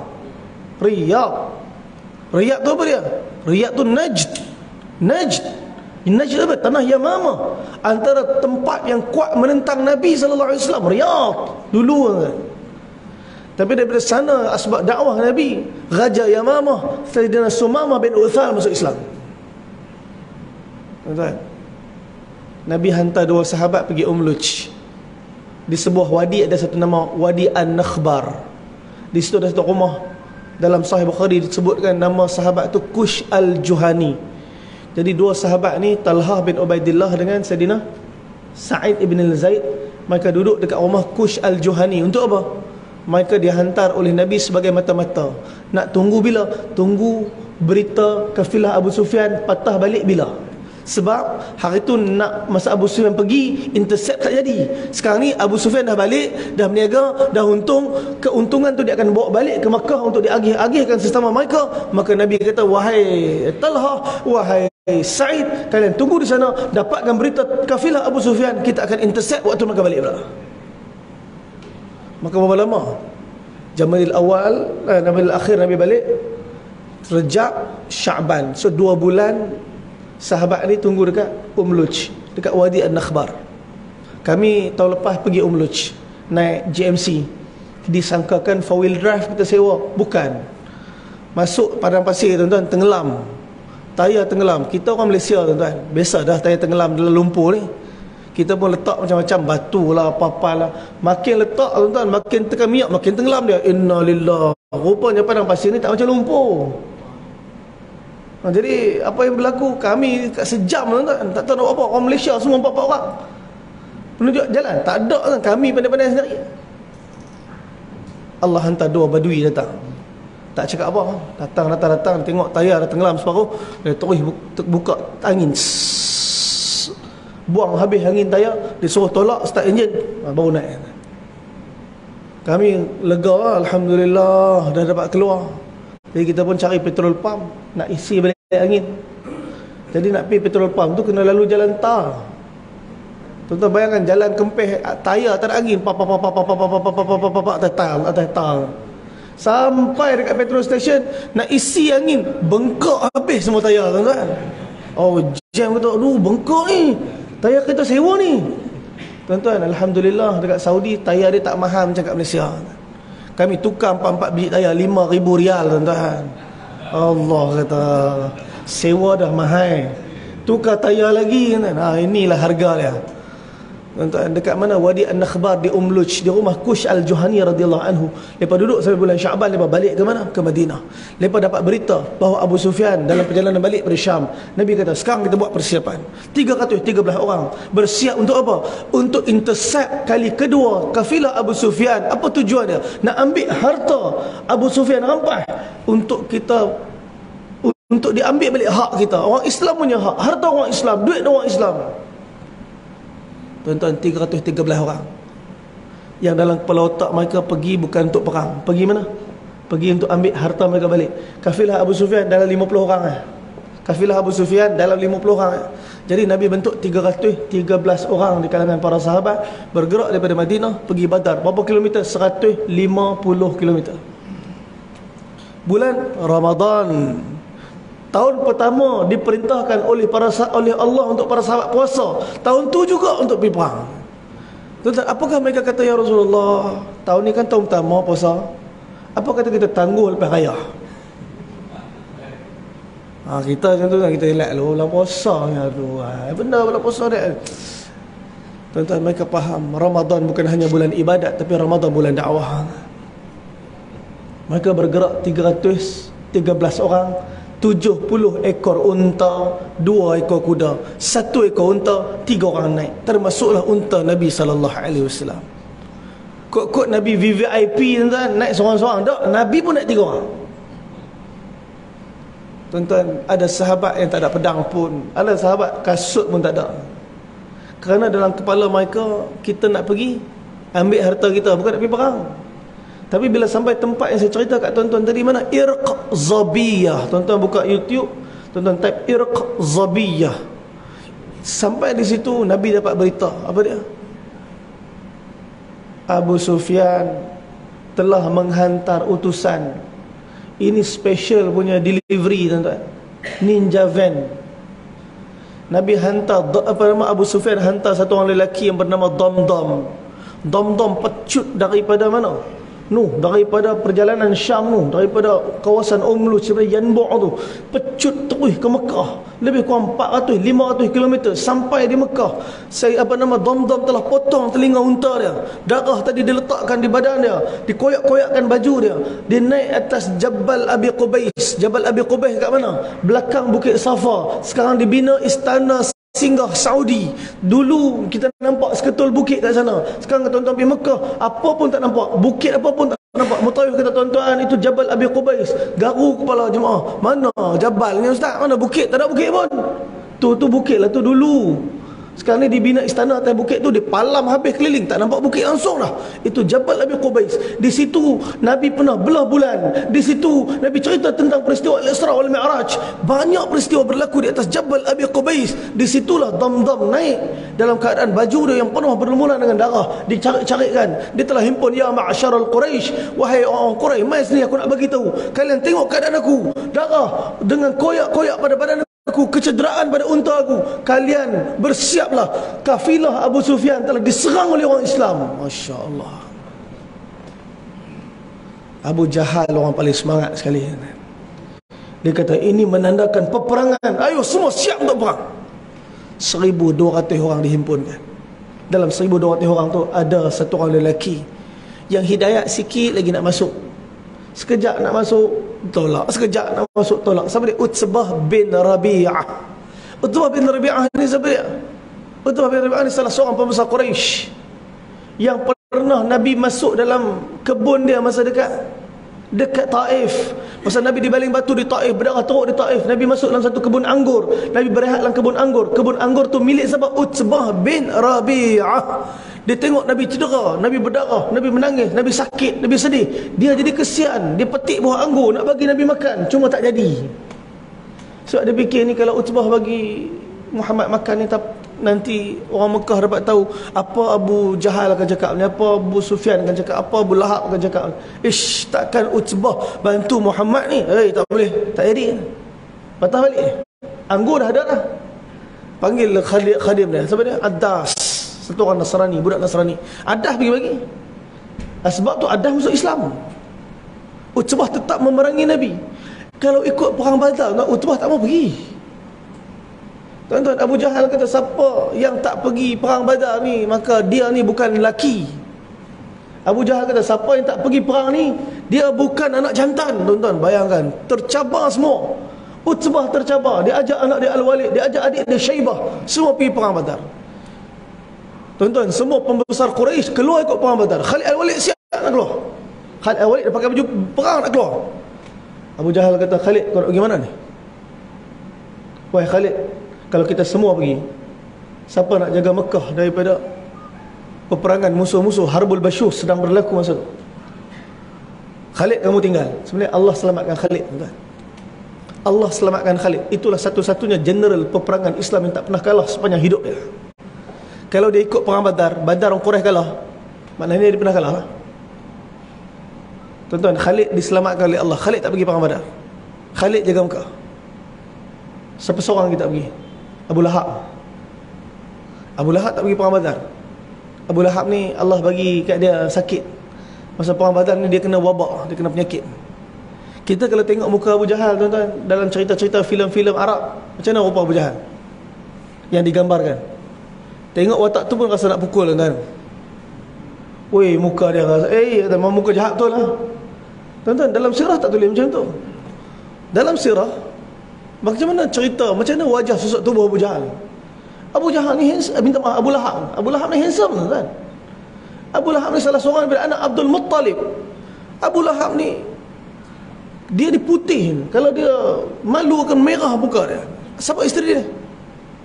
S1: Riyadh tu apa dia? Riyadh tu Najd. Najd apa? Tanah Yamamah. Antara tempat yang kuat menentang Nabi SAW. Riyadh dulu, kan? Tapi daripada sana asbab dakwah Nabi, Raja Yamamah Sayyidina Sumamah bin Uthal masuk Islam. Tuan-tuan, Nabi hantar 2 sahabat pergi Luj. Di sebuah wadi ada satu nama Wadi An-Nakhbar. Di situ ada satu rumah. Dalam Sahih Bukhari disebutkan nama sahabat tu Kush Al-Juhani. Jadi 2 sahabat ni, Talha bin Ubaidillah dengan Sayyidina Sa'id ibn Zaid, mereka duduk dekat rumah Kush Al-Juhani. Untuk apa? Mereka dihantar oleh Nabi sebagai mata-mata. Nak tunggu bila? Tunggu berita kafilah Abu Sufyan patah balik bila? Sebab hari tu nak masa Abu Sufyan pergi, intercept tak jadi. Sekarang ni Abu Sufyan dah balik, dah berniaga, dah untung. Keuntungan tu dia akan bawa balik ke Makkah untuk diagih-agihkan sesama mereka. Maka Nabi kata, wahai Talha, wahai Sa'id, kalian tunggu di sana, dapatkan berita kafilah Abu Sufyan, kita akan intercept waktu mereka balik pula. Maka berapa lama? Jamadil awal, Jamadil akhir Nabi balik, Rejab, Sya'ban. So 2 bulan sahabat ni tunggu dekat Luj, dekat Wadi An-Nakhbar. Kami tahun lepas pergi Luj, naik GMC. Disangkakan 4-wheel drive kita sewa. Bukan. Masuk padang pasir tuan-tuan, tenggelam. Tayar tenggelam. Kita orang Malaysia tuan-tuan, biasa dah tayar tenggelam dalam lumpur ni. Kita pun letak macam-macam batu lah, apa-apa lah. Makin letak tuan-tuan, makin tekan minyak, makin tenggelam dia. Inna lillah. Rupanya padang pasir ni tak macam lumpur. Jadi apa yang berlaku, kami kat sejam tuan-tuan, tak tahu nak buat apa. Orang Malaysia semua 4 orang penunjuk jalan, tak ada kan. Kami pandai-pandai sendiri. Allah hantar 2 badui datang, tak cakap apa, datang tengok tayar dah tenggelam separuh, dia terus buka angin, buang habis angin tayar, dia suruh tolak, start enjin, baru naik. Kami lega, alhamdulillah dah dapat keluar. Jadi kita pun cari petrol pump nak isi balik angin. Jadi nak pergi petrol pump tu kena lalu jalan tar. Tuan-tuan bayangkan jalan kempeh, tayar tak ada angin, atas tar. Sampai dekat petrol station nak isi angin, bengkak habis semua tayar tuan-tuan. Oh, jam kata, aduh bengkak ni, tayar kita sewa ni. Tuan-tuan, alhamdulillah dekat Saudi tayar dia tak mahal macam kat Malaysia. Kami tukar 4 biji tayar 5,000 rial tuan-tuan. Allah kata, sewa dah mahal, tukar tayar lagi kan. Inilah harga dia. Tuan-tuan, dekat mana? Wadi An-Nakhbar di Luj, di rumah Kush Al-Juhani radhiyallahu anhu. Lepas duduk sampai bulan Sya'ban, lepas balik ke mana? Ke Madinah. Lepas dapat berita bahawa Abu Sufyan dalam perjalanan balik dari Syam. Nabi kata, sekarang kita buat persiapan. 313 orang bersiap untuk apa? Untuk intercept kali kedua kafilah Abu Sufyan. Apa tujuannya? Nak ambil harta Abu Sufyan rampas untuk kita, untuk diambil balik hak kita. Orang Islam punya hak, harta orang Islam, duit orang Islam. Tuan-tuan, 313 orang yang dalam kepala otak mereka pergi bukan untuk perang. Pergi mana? Pergi untuk ambil harta mereka balik. Kafilah Abu Sufyan dalam 50 orang. Kafilah Abu Sufyan dalam 50 orang. Jadi Nabi bentuk 313 orang di kalangan para sahabat, bergerak daripada Madinah pergi Badar. Berapa kilometer? 150 kilometer. Bulan Ramadan, tahun pertama diperintahkan oleh Allah untuk para sahabat puasa. Tahun tu juga untuk pergi perang. Tuan-tuan, apakah mereka kata, ya Rasulullah, tahun ni kan tahun pertama puasa, apa kata kita tangguh lepas raya? Kita macam tu, kita elak lu bulan puasa ni, aduh, benda bulan puasa dia. Tuan-tuan, mereka faham Ramadan bukan hanya bulan ibadat, tapi Ramadan bulan dakwah. Mereka bergerak 313 orang, 70 ekor unta, 2 ekor kuda, 1 ekor unta, 3 orang naik. Termasuklah unta Nabi SAW. Kod-kod Nabi VVIP tuan-tuan, naik seorang-seorang. Tak, Nabi pun naik 3 orang. Tuan-tuan, ada sahabat yang tak ada pedang pun, ada sahabat kasut pun tak ada. Kerana dalam kepala mereka, kita nak pergi ambil harta kita, bukan nak pergi perang. Tapi bila sampai tempat yang saya cerita kat tuan-tuan tadi, mana? Irq Zabiyah. Tuan-tuan buka YouTube, tuan-tuan type Irq Zabiyah. Sampai di situ Nabi dapat berita. Apa dia? Abu Sufyan telah menghantar utusan. Ini special punya delivery tuan-tuan, ninja van. Nabi hantar, Abu Sufyan hantar satu orang lelaki yang bernama Damdam. Damdam pecut daripada mana? Daripada perjalanan Syam daripada kawasan Luj, daripada Yanbu' tu, pecut terus ke Mekah, lebih kurang 400-500 km. Sampai di Mekah, Damdam telah potong telinga unta dia. Darah tadi diletakkan di badan dia, dikoyak-koyakkan baju dia. Dia naik atas Jabal Abi Qubais. Jabal Abi Qubais kat mana? Belakang Bukit Safa. Sekarang dibina istana singgah Saudi. Dulu kita nampak seketul bukit kat sana. Sekarang tuan-tuan pergi Mekah, apa pun tak nampak, bukit apa pun tak nampak. Mutawif kata, tuan-tuan, itu Jabal Abi Qubais. Garu kepala jemaah, mana Jabal ni ustaz? Mana bukit? Tak ada bukit pun. Tu bukit lah tu dulu. Sekarang ni dibina istana atas bukit tu, dipalam habis keliling, tak nampak bukit langsung dah. Itu Jabal Abi Qubais. Di situ Nabi pernah belah bulan. Di situ Nabi cerita tentang peristiwa Al-Isra wal Mi'raj. Banyak peristiwa berlaku di atas Jabal Abi Qubais. Di situlah Damdam naik dalam keadaan baju dia yang penuh berlumuran dengan darah, dicarik-carikkan. Dia telah himpun, ya ma'syaral Quraisy, wahai orang Quraisy, mai sini aku nak bagi tahu. Kalian tengok keadaan aku, darah dengan koyak-koyak pada badan aku, kecederaan pada unta aku. Kalian bersiaplah, kafilah Abu Sufyan telah diserang oleh orang Islam. Masya Allah. Abu Jahal orang paling semangat sekali. Dia kata ini menandakan peperangan, ayo semua siap untuk perang. 1,200 orang dihimpunkan. Dalam 1,200 orang tu ada satu orang lelaki yang hidayat sikit lagi nak masuk. Sekejap nak masuk, tolak. Sekejap nak masuk, tolak. Siapa dia? Utbah bin Rabi'ah. Utbah bin Rabi'ah ni siapa dia? Utbah bin Rabi'ah ni salah seorang pembesar Quraisy yang pernah Nabi masuk dalam kebun dia masa dekat Taif. Masa Nabi dibaling batu di Taif, berdarah teruk di Taif, Nabi masuk dalam satu kebun anggur. Nabi berehat dalam kebun anggur. Kebun anggur tu milik siapa? Utbah bin Rabi'ah. Dia tengok Nabi cedera, Nabi berdarah, Nabi menangis, Nabi sakit, Nabi sedih. Dia jadi kesian, dia petik buah anggur nak bagi Nabi makan, cuma tak jadi. Sebab dia fikir ni kalau Utbah bagi Muhammad makan ni, nanti orang Mekah dapat tahu apa Abu Jahal akan cakap ni, apa Abu Sufyan akan cakap, apa Abu Lahab akan cakap. Takkan Utbah bantu Muhammad ni? Tak boleh, tak jadi. Patah balik. Anggur dah ada dah. Panggil khadim dia. Siapa dia? Adas. Satu orang Nasrani, budak Nasrani. Adah pergi bagi. Sebab tu Adah masuk Islam. Utbah tetap memerangi Nabi. Kalau ikut perang Badar, Utbah tak mau pergi. Tuan-tuan, Abu Jahal kata siapa yang tak pergi perang Badar ni, maka dia ni bukan lelaki. Abu Jahal kata siapa yang tak pergi perang ni, dia bukan anak jantan. Tuan-tuan, bayangkan, tercabar semua. Utbah tercabar. Dia ajak anak dia Al-Walid, dia ajak adik dia Syaibah, semua pergi perang Badar. Tuan-tuan, semua pembesar Quraisy keluar ikut perang Badar. Khalid Al-Walid siap nak keluar. Khalid Al-Walid dah pakai baju perang nak keluar. Abu Jahal kata, Khalid, kau nak pergi mana ni? Wahai Khalid, kalau kita semua pergi, siapa nak jaga Mekah daripada peperangan musuh-musuh? Harbul Basyus sedang berlaku masa tu. Khalid, kamu tinggal. Sebenarnya Allah selamatkan Khalid, tuan. Allah selamatkan Khalid. Itulah satu-satunya general peperangan Islam yang tak pernah kalah sepanjang hidup dia. Kalau dia ikut perang Badar, Badar orang Quraisy kalah, maknanya dia pernah kalah lah. Tuan-tuan, Khalid diselamatkan oleh Allah. Khalid tak pergi perang Badar. Khalid jaga Mekah. Siapa seorang kita pergi? Abu Lahab. Abu Lahab tak pergi perang Badar. Abu Lahab ni Allah bagi kat dia sakit. Masa perang Badar ni dia kena wabak, dia kena penyakit. Kita kalau tengok muka Abu Jahal, tuan-tuan, dalam cerita-cerita filem-filem Arab, macam mana rupa Abu Jahal yang digambarkan? Tengok watak tu pun rasa nak pukul, tuan-tuan. Weh, muka dia rasa, memang muka jahat betul lah. Tuan-tuan, dalam sirah tak tulis macam tu. Dalam sirah, macam mana cerita, macam mana wajah susuk tubuh Abu Jahal. Abu Jahal ni handsome, minta maaf, Abu Lahab. Abu Lahab ni handsome, tuan-tuan. Abu Lahab ni salah seorang daripada anak Abdul Muttalib. Abu Lahab ni, dia putih. Kalau dia malu akan merah muka dia. Siapa isteri dia?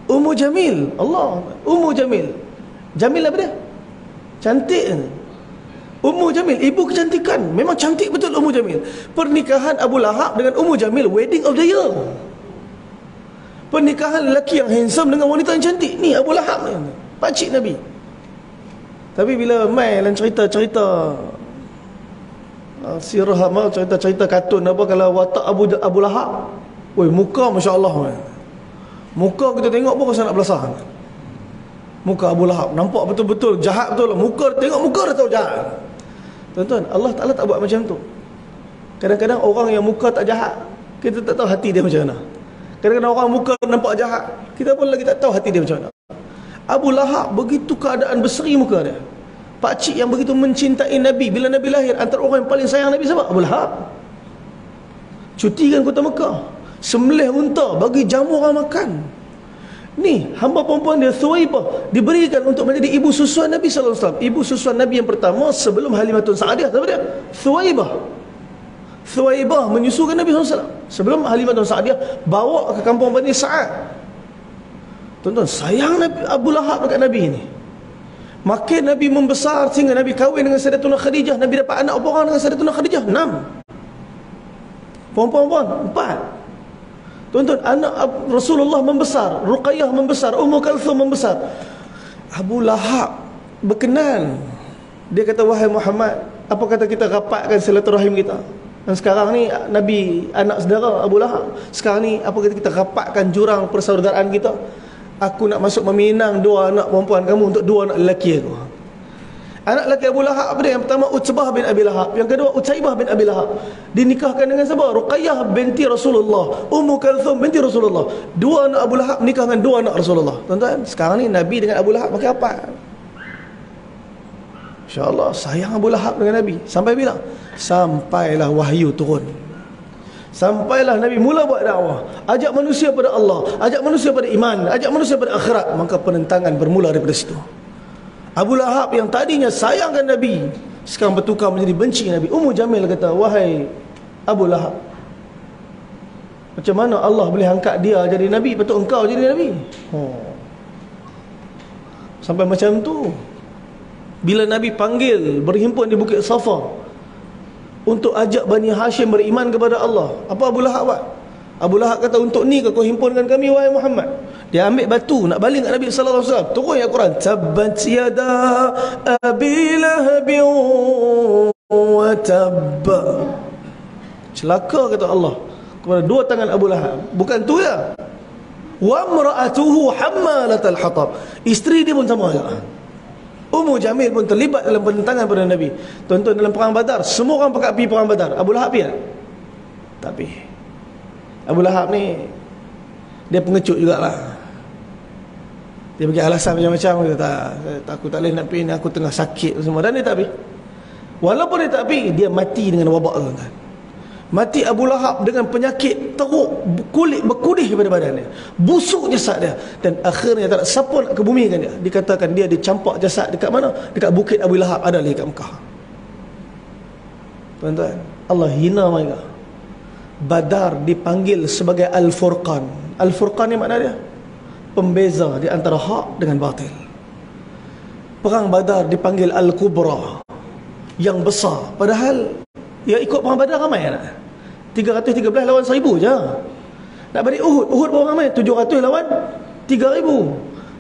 S1: Ummu Jamil. Allah, Ummu Jamil. Jamil apa dia? Cantik. Ummu Jamil, ibu kecantikan. Memang cantik betul Ummu Jamil. Pernikahan Abu Lahab dengan Ummu Jamil, wedding of the year. Pernikahan lelaki yang handsome dengan wanita yang cantik. Ni Abu Lahab ni, pakcik Nabi. Tapi bila mai dalam cerita-cerita sirah, cerita-cerita kartun apa, kalau watak Abu Lahab, woi, muka masya-Allah. Muka kita tengok pun rasa nak belasah. Muka Abu Lahab nampak betul-betul jahat betul. Muka, tengok muka dah tahu jahat. Tuan-tuan, Allah Ta'ala tak buat macam tu. Kadang-kadang orang yang muka tak jahat, kita tak tahu hati dia macam mana. Kadang-kadang orang muka nampak jahat, kita pun lagi tak tahu hati dia macam mana. Abu Lahab begitu keadaan berseri muka dia. Pakcik yang begitu mencintai Nabi. Bila Nabi lahir, antara orang yang paling sayang Nabi siapa? Abu Lahab. Cutikan kota Mekah, sembelih unta, bagi jamu orang makan. Ni hamba perempuan dia Thuwaibah diberikan untuk menjadi ibu susuan Nabi sallallahu alaihi wasallam. Ibu susuan Nabi yang pertama sebelum Halimatun Sa'diyah, siapa dia? Thuwaibah. Thuwaibah menyusukan Nabi sallallahu alaihi wasallam. Sebelum Halimatun Sa'diyah bawa ke kampung Bani Sa'ad. Tuan-tuan, sayang Nabi, Abu Lahab dekat Nabi ni. Makin Nabi membesar sehingga Nabi kahwin dengan Sayyidatuna Khadijah. Nabi dapat anak berapa orang dengan Sayyidatuna Khadijah? 6. Perempuan-perempuan 4. Tuan-tuan, anak Rasulullah membesar, Ruqayyah membesar, Ummu Kalthum membesar. Abu Lahab berkenan. Dia kata, wahai Muhammad, apa kata kita rapatkan silaturahim kita? Dan sekarang ni Nabi anak saudara Abu Lahab. Sekarang ni apa kata kita rapatkan jurang persaudaraan kita? Aku nak masuk meminang 2 anak perempuan kamu untuk 2 anak lelaki aku. Anak lelaki Abu Lahab apa dia? Yang pertama Utbah bin Abi Lahab, yang kedua Utaibah bin Abi Lahab. Dinikahkan dengan siapa? Ruqayyah binti Rasulullah, Ummu Kalthum binti Rasulullah. 2 anak Abu Lahab nikah dengan 2 anak Rasulullah. Tuan-tuan, sekarang ni Nabi dengan Abu Lahab makin apa? InsyaAllah sayang Abu Lahab dengan Nabi. Sampai bila? Sampailah wahyu turun. Sampailah Nabi mula buat dakwah, ajak manusia pada Allah, ajak manusia pada iman, ajak manusia pada akhirat. Maka penentangan bermula daripada situ. Abu Lahab yang tadinya sayangkan Nabi, sekarang bertukar menjadi benci Nabi. Ummu Jamil kata, wahai Abu Lahab, macam mana Allah boleh angkat dia jadi Nabi, patut engkau jadi Nabi? Sampai macam tu. Bila Nabi panggil berhimpun di Bukit Safa untuk ajak Bani Hashim beriman kepada Allah, apa Abu Lahab buat? Abu Lahab kata, untuk ni kau himpunkan kami wahai Muhammad. Dia ambil batu nak baling kat Nabi sallallahu alaihi wasallam. Turun ayat Quran, tabbat yada abi lahab wa tabb. Celaka kata Allah kepada 2 tangan Abu Lahab. Bukan tu ya. Wa imra'atuhu hammalatal hatab. Isteri dia pun sama juga. Ummu Jamil pun terlibat dalam penentangan pada Nabi. Tuan-tuan, dalam perang Badar, semua orang pakat pergi perang Badar. Abu Lahab pergi tak? Tak pergi. Abu Lahab ni dia pengecut jugalah. Dia bagi alasan macam-macam. Dia kata, aku tak boleh nak pergi ni, aku tengah sakit semua. Dan dia tak pergi. Walaupun dia tak pergi, dia mati dengan wabak, tuan-tuan. Mati Abu Lahab dengan penyakit teruk, kulit berkudih pada badannya, busuk jasad dia, dan akhirnya tak ada siapa nak kebumikan dia. Dikatakan dia dicampak jasad dekat mana? Dekat bukit Abu Lahab ada lagi kat Mekah. Tuan-tuan, Allah hina mereka. Badar dipanggil sebagai Al-Furqan. Al-Furqan ni makna dia pembeza di antara hak dengan batil. Perang Badar dipanggil Al-Kubra, yang besar. Padahal yang ikut perang Badar ramai tak? 313 lawan 1000 je. Nak balik Uhud, Uhud berapa ramai? 700 lawan 3000.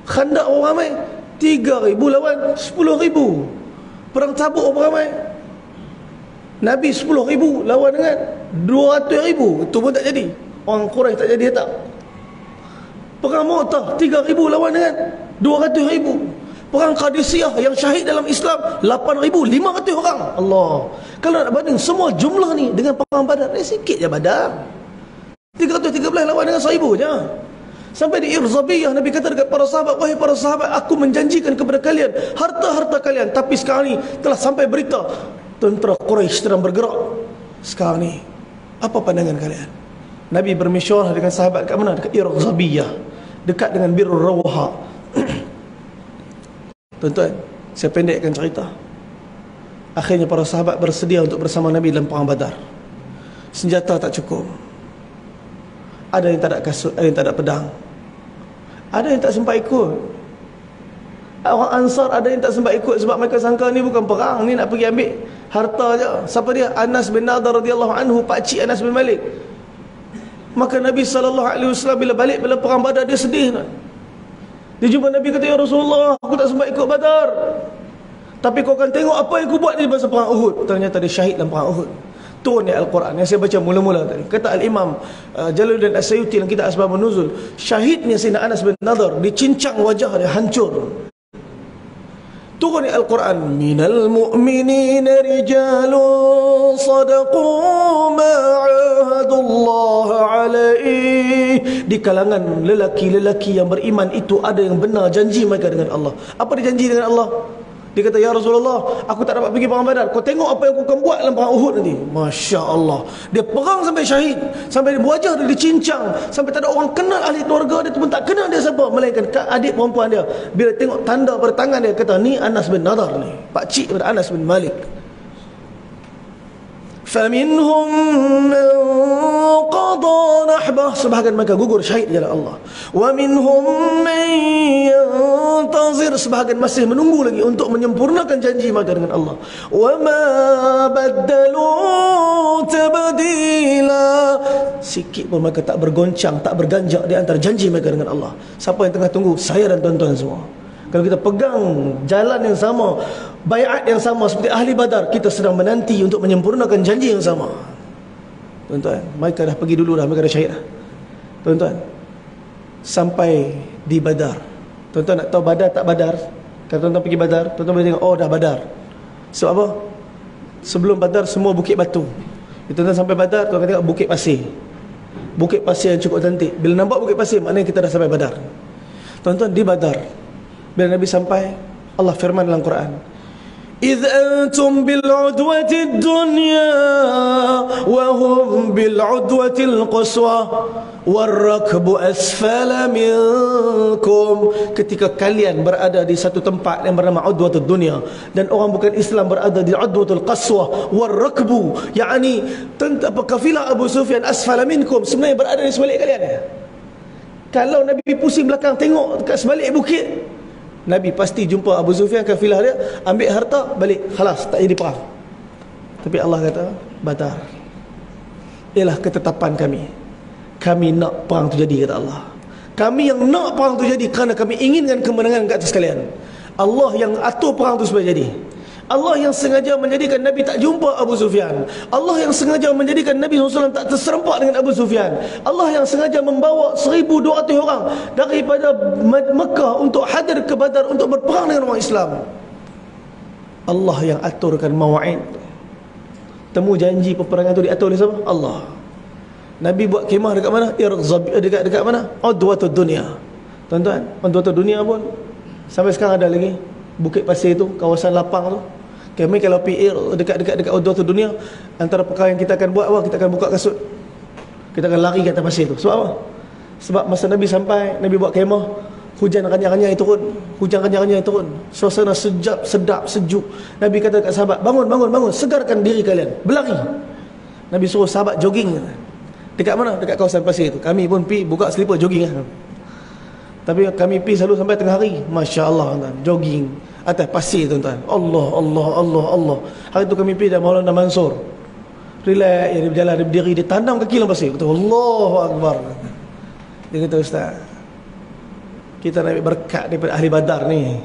S1: Khandak berapa ramai? 3000 lawan 10000. Perang Tabuk berapa ramai? Nabi 10,000 lawan dengan 200,000. Itu pun tak jadi. Orang Quraisy tak jadi tak. Perang Mu'tah 3,000 lawan dengan 200,000. Perang Qadisiyah yang syahid dalam Islam 8,500 orang. Allah. Kalau nak banding semua jumlah ni dengan perang Badar, sikit je Badar. 313 lawan dengan 1000 je. Sampai di Irzabiyah Nabi kata dekat para sahabat, wahai para sahabat, aku menjanjikan kepada kalian harta-harta kalian, tapi sekarang ni telah sampai berita tentera Quraisy sedang bergerak. Sekarang ni apa pandangan kalian? Nabi bermesyuarah dengan sahabat kat mana? Dekat Irzabiyah, dekat dengan Birrul Rawha. Tuan-tuan, saya pendekkan cerita. Akhirnya para sahabat bersedia untuk bersama Nabi dalam perang Badar. Senjata tak cukup. Ada yang tak ada kasut, ada yang tak ada pedang. Ada yang tak sempat ikut. Orang Ansar ada yang tak sempat ikut sebab mereka sangka ni bukan perang, ni nak pergi ambil harta je. Siapa dia? Anas bin Nadar radhiyallahu anhu, pakcik Anas bin Malik. Maka Nabi SAW bila balik bila perang Badar, dia sedih. Dia jumpa Nabi, kata, ya Rasulullah, aku tak sempat ikut Badar, tapi kau akan tengok apa yang aku buat di masa perang Uhud. Ternyata dia syahid dalam perang Uhud. Turun di Al-Quran yang saya baca mula-mula tadi. Kata Al-Imam Jalaluddin As-Sayuti dalam kitab Asbabun Nuzul, syahidnya Sayyidina Anas bin Nadar, dicincang wajah dia, hancur. Turun di Al-Quran, minal mu'minina rijalun sadaqu ma'ahadullah alaihi. Di kalangan lelaki-lelaki yang beriman itu ada yang benar janji mereka dengan Allah. Apa dia janji dengan Allah? Dia kata, ya Rasulullah, aku tak dapat pergi perang Badar, kau tengok apa yang aku akan buat dalam perang Uhud nanti. Masya Allah. Dia perang sampai syahid, sampai wajah dia dicincang, sampai tak ada orang kenal ahli keluarga dia tu pun tak kenal dia siapa, melainkan adik perempuan dia. Bila tengok tanda pada tangan dia, kata, ni Anas bin Nadar ni, pakcik pada Anas bin Malik. Faminhum man qada nahbah, sebahagian mereka gugur syahid di jalan Allah. Wa minhum man yantazir, sebahagian masih menunggu lagi untuk menyempurnakan janji mereka dengan Allah. Wa ma baddalu tabdila, sikit pun mereka tak bergoncang, tak berganjak di antara janji mereka dengan Allah. Siapa yang tengah tunggu? Saya dan tuan-tuan semua. Kalau kita pegang jalan yang sama, baiat yang sama seperti ahli Badar, kita sedang menanti untuk menyempurnakan janji yang sama. Tuan-tuan, mereka dah pergi dulu dah, mereka dah syahid dah. Tuan-tuan, sampai di Badar. Tuan-tuan nak tahu Badar tak Badar? Kalau tuan-tuan pergi Badar, tuan-tuan boleh tengok, oh dah Badar. Sebab apa? Sebelum Badar semua bukit batu. Tuan-tuan sampai Badar, tuan-tuan tengok bukit pasir. Bukit pasir yang cukup cantik. Bila nampak bukit pasir, maknanya kita dah sampai Badar. Tuan-tuan, di Badar, bila Nabi sampai, Allah firman dalam Quran, إِذْ أَنْتُمْ بِالْعُدْوَةِ الدُّنْيَا وَهُمْ بِالْعُدْوَةِ الْقُصْوَى وَالرَّكْبُ أَسْفَلَ مِنْكُمْ. Ketika kalian berada di satu tempat yang bernama Udwatul Dunia, dan orang bukan Islam berada di Udwatul Qaswah, وَالرَّكْبُ yakni kafilah Abu Sufyan asfala minkum, sebenarnya berada di sebalik kalian. Kalau Nabi pusing belakang tengok kat sebalik bukit, Nabi pasti jumpa Abu Sufyan, kafilah dia, ambil harta, balik, khalas, tak jadi perang. Tapi Allah kata, Badar, ialah ketetapan kami. Kami nak perang tu jadi, kata Allah. Kami yang nak perang tu jadi kerana kami inginkan kemenangan ke atas kalian. Allah yang atur perang tu supaya jadi. Allah yang sengaja menjadikan Nabi tak jumpa Abu Sufyan. Allah yang sengaja menjadikan Nabi SAW tak terserempak dengan Abu Sufyan. Allah yang sengaja membawa 1,200 orang daripada Mekah untuk hadir ke Badar untuk berperang dengan orang Islam. Allah yang aturkan mawa'id. Temu janji peperangan itu diatur oleh siapa? Allah. Nabi buat kemah dekat mana? Dekat mana? Udwatul Dunia. Tuan-tuan, Udwatul Dunia pun sampai sekarang ada lagi. Bukit pasir itu, kawasan lapang tu. Kami kalau pergi dekat Udwatul Dunia, antara perkara yang kita akan buat apa? Kita akan buka kasut, kita akan lari ke atas pasir tu. Sebab apa? Sebab masa Nabi sampai, Nabi buat kemah, hujan ranyah-ranyah turun. Hujan ranyah-ranyah turun, suasana sedap, sejuk. Nabi kata dekat sahabat, bangun, segarkan diri kalian, berlari. Nabi suruh sahabat jogging. Dekat mana? Dekat kawasan pasir itu. Kami pun pergi buka selipar jogging. Tapi kami pergi selalu sampai tengah hari, Masya Allah, tuan, jogging atas pasir, tuan-tuan. Allah. Hari tu kami pergi dan Maulana Mansur, relax, dia berjalan, dia berdiri, dia tanam kaki dalam pasir. Kata, Allahu Akbar. Dia kata, Ustaz, kita nak ambil berkat daripada ahli Badar ni.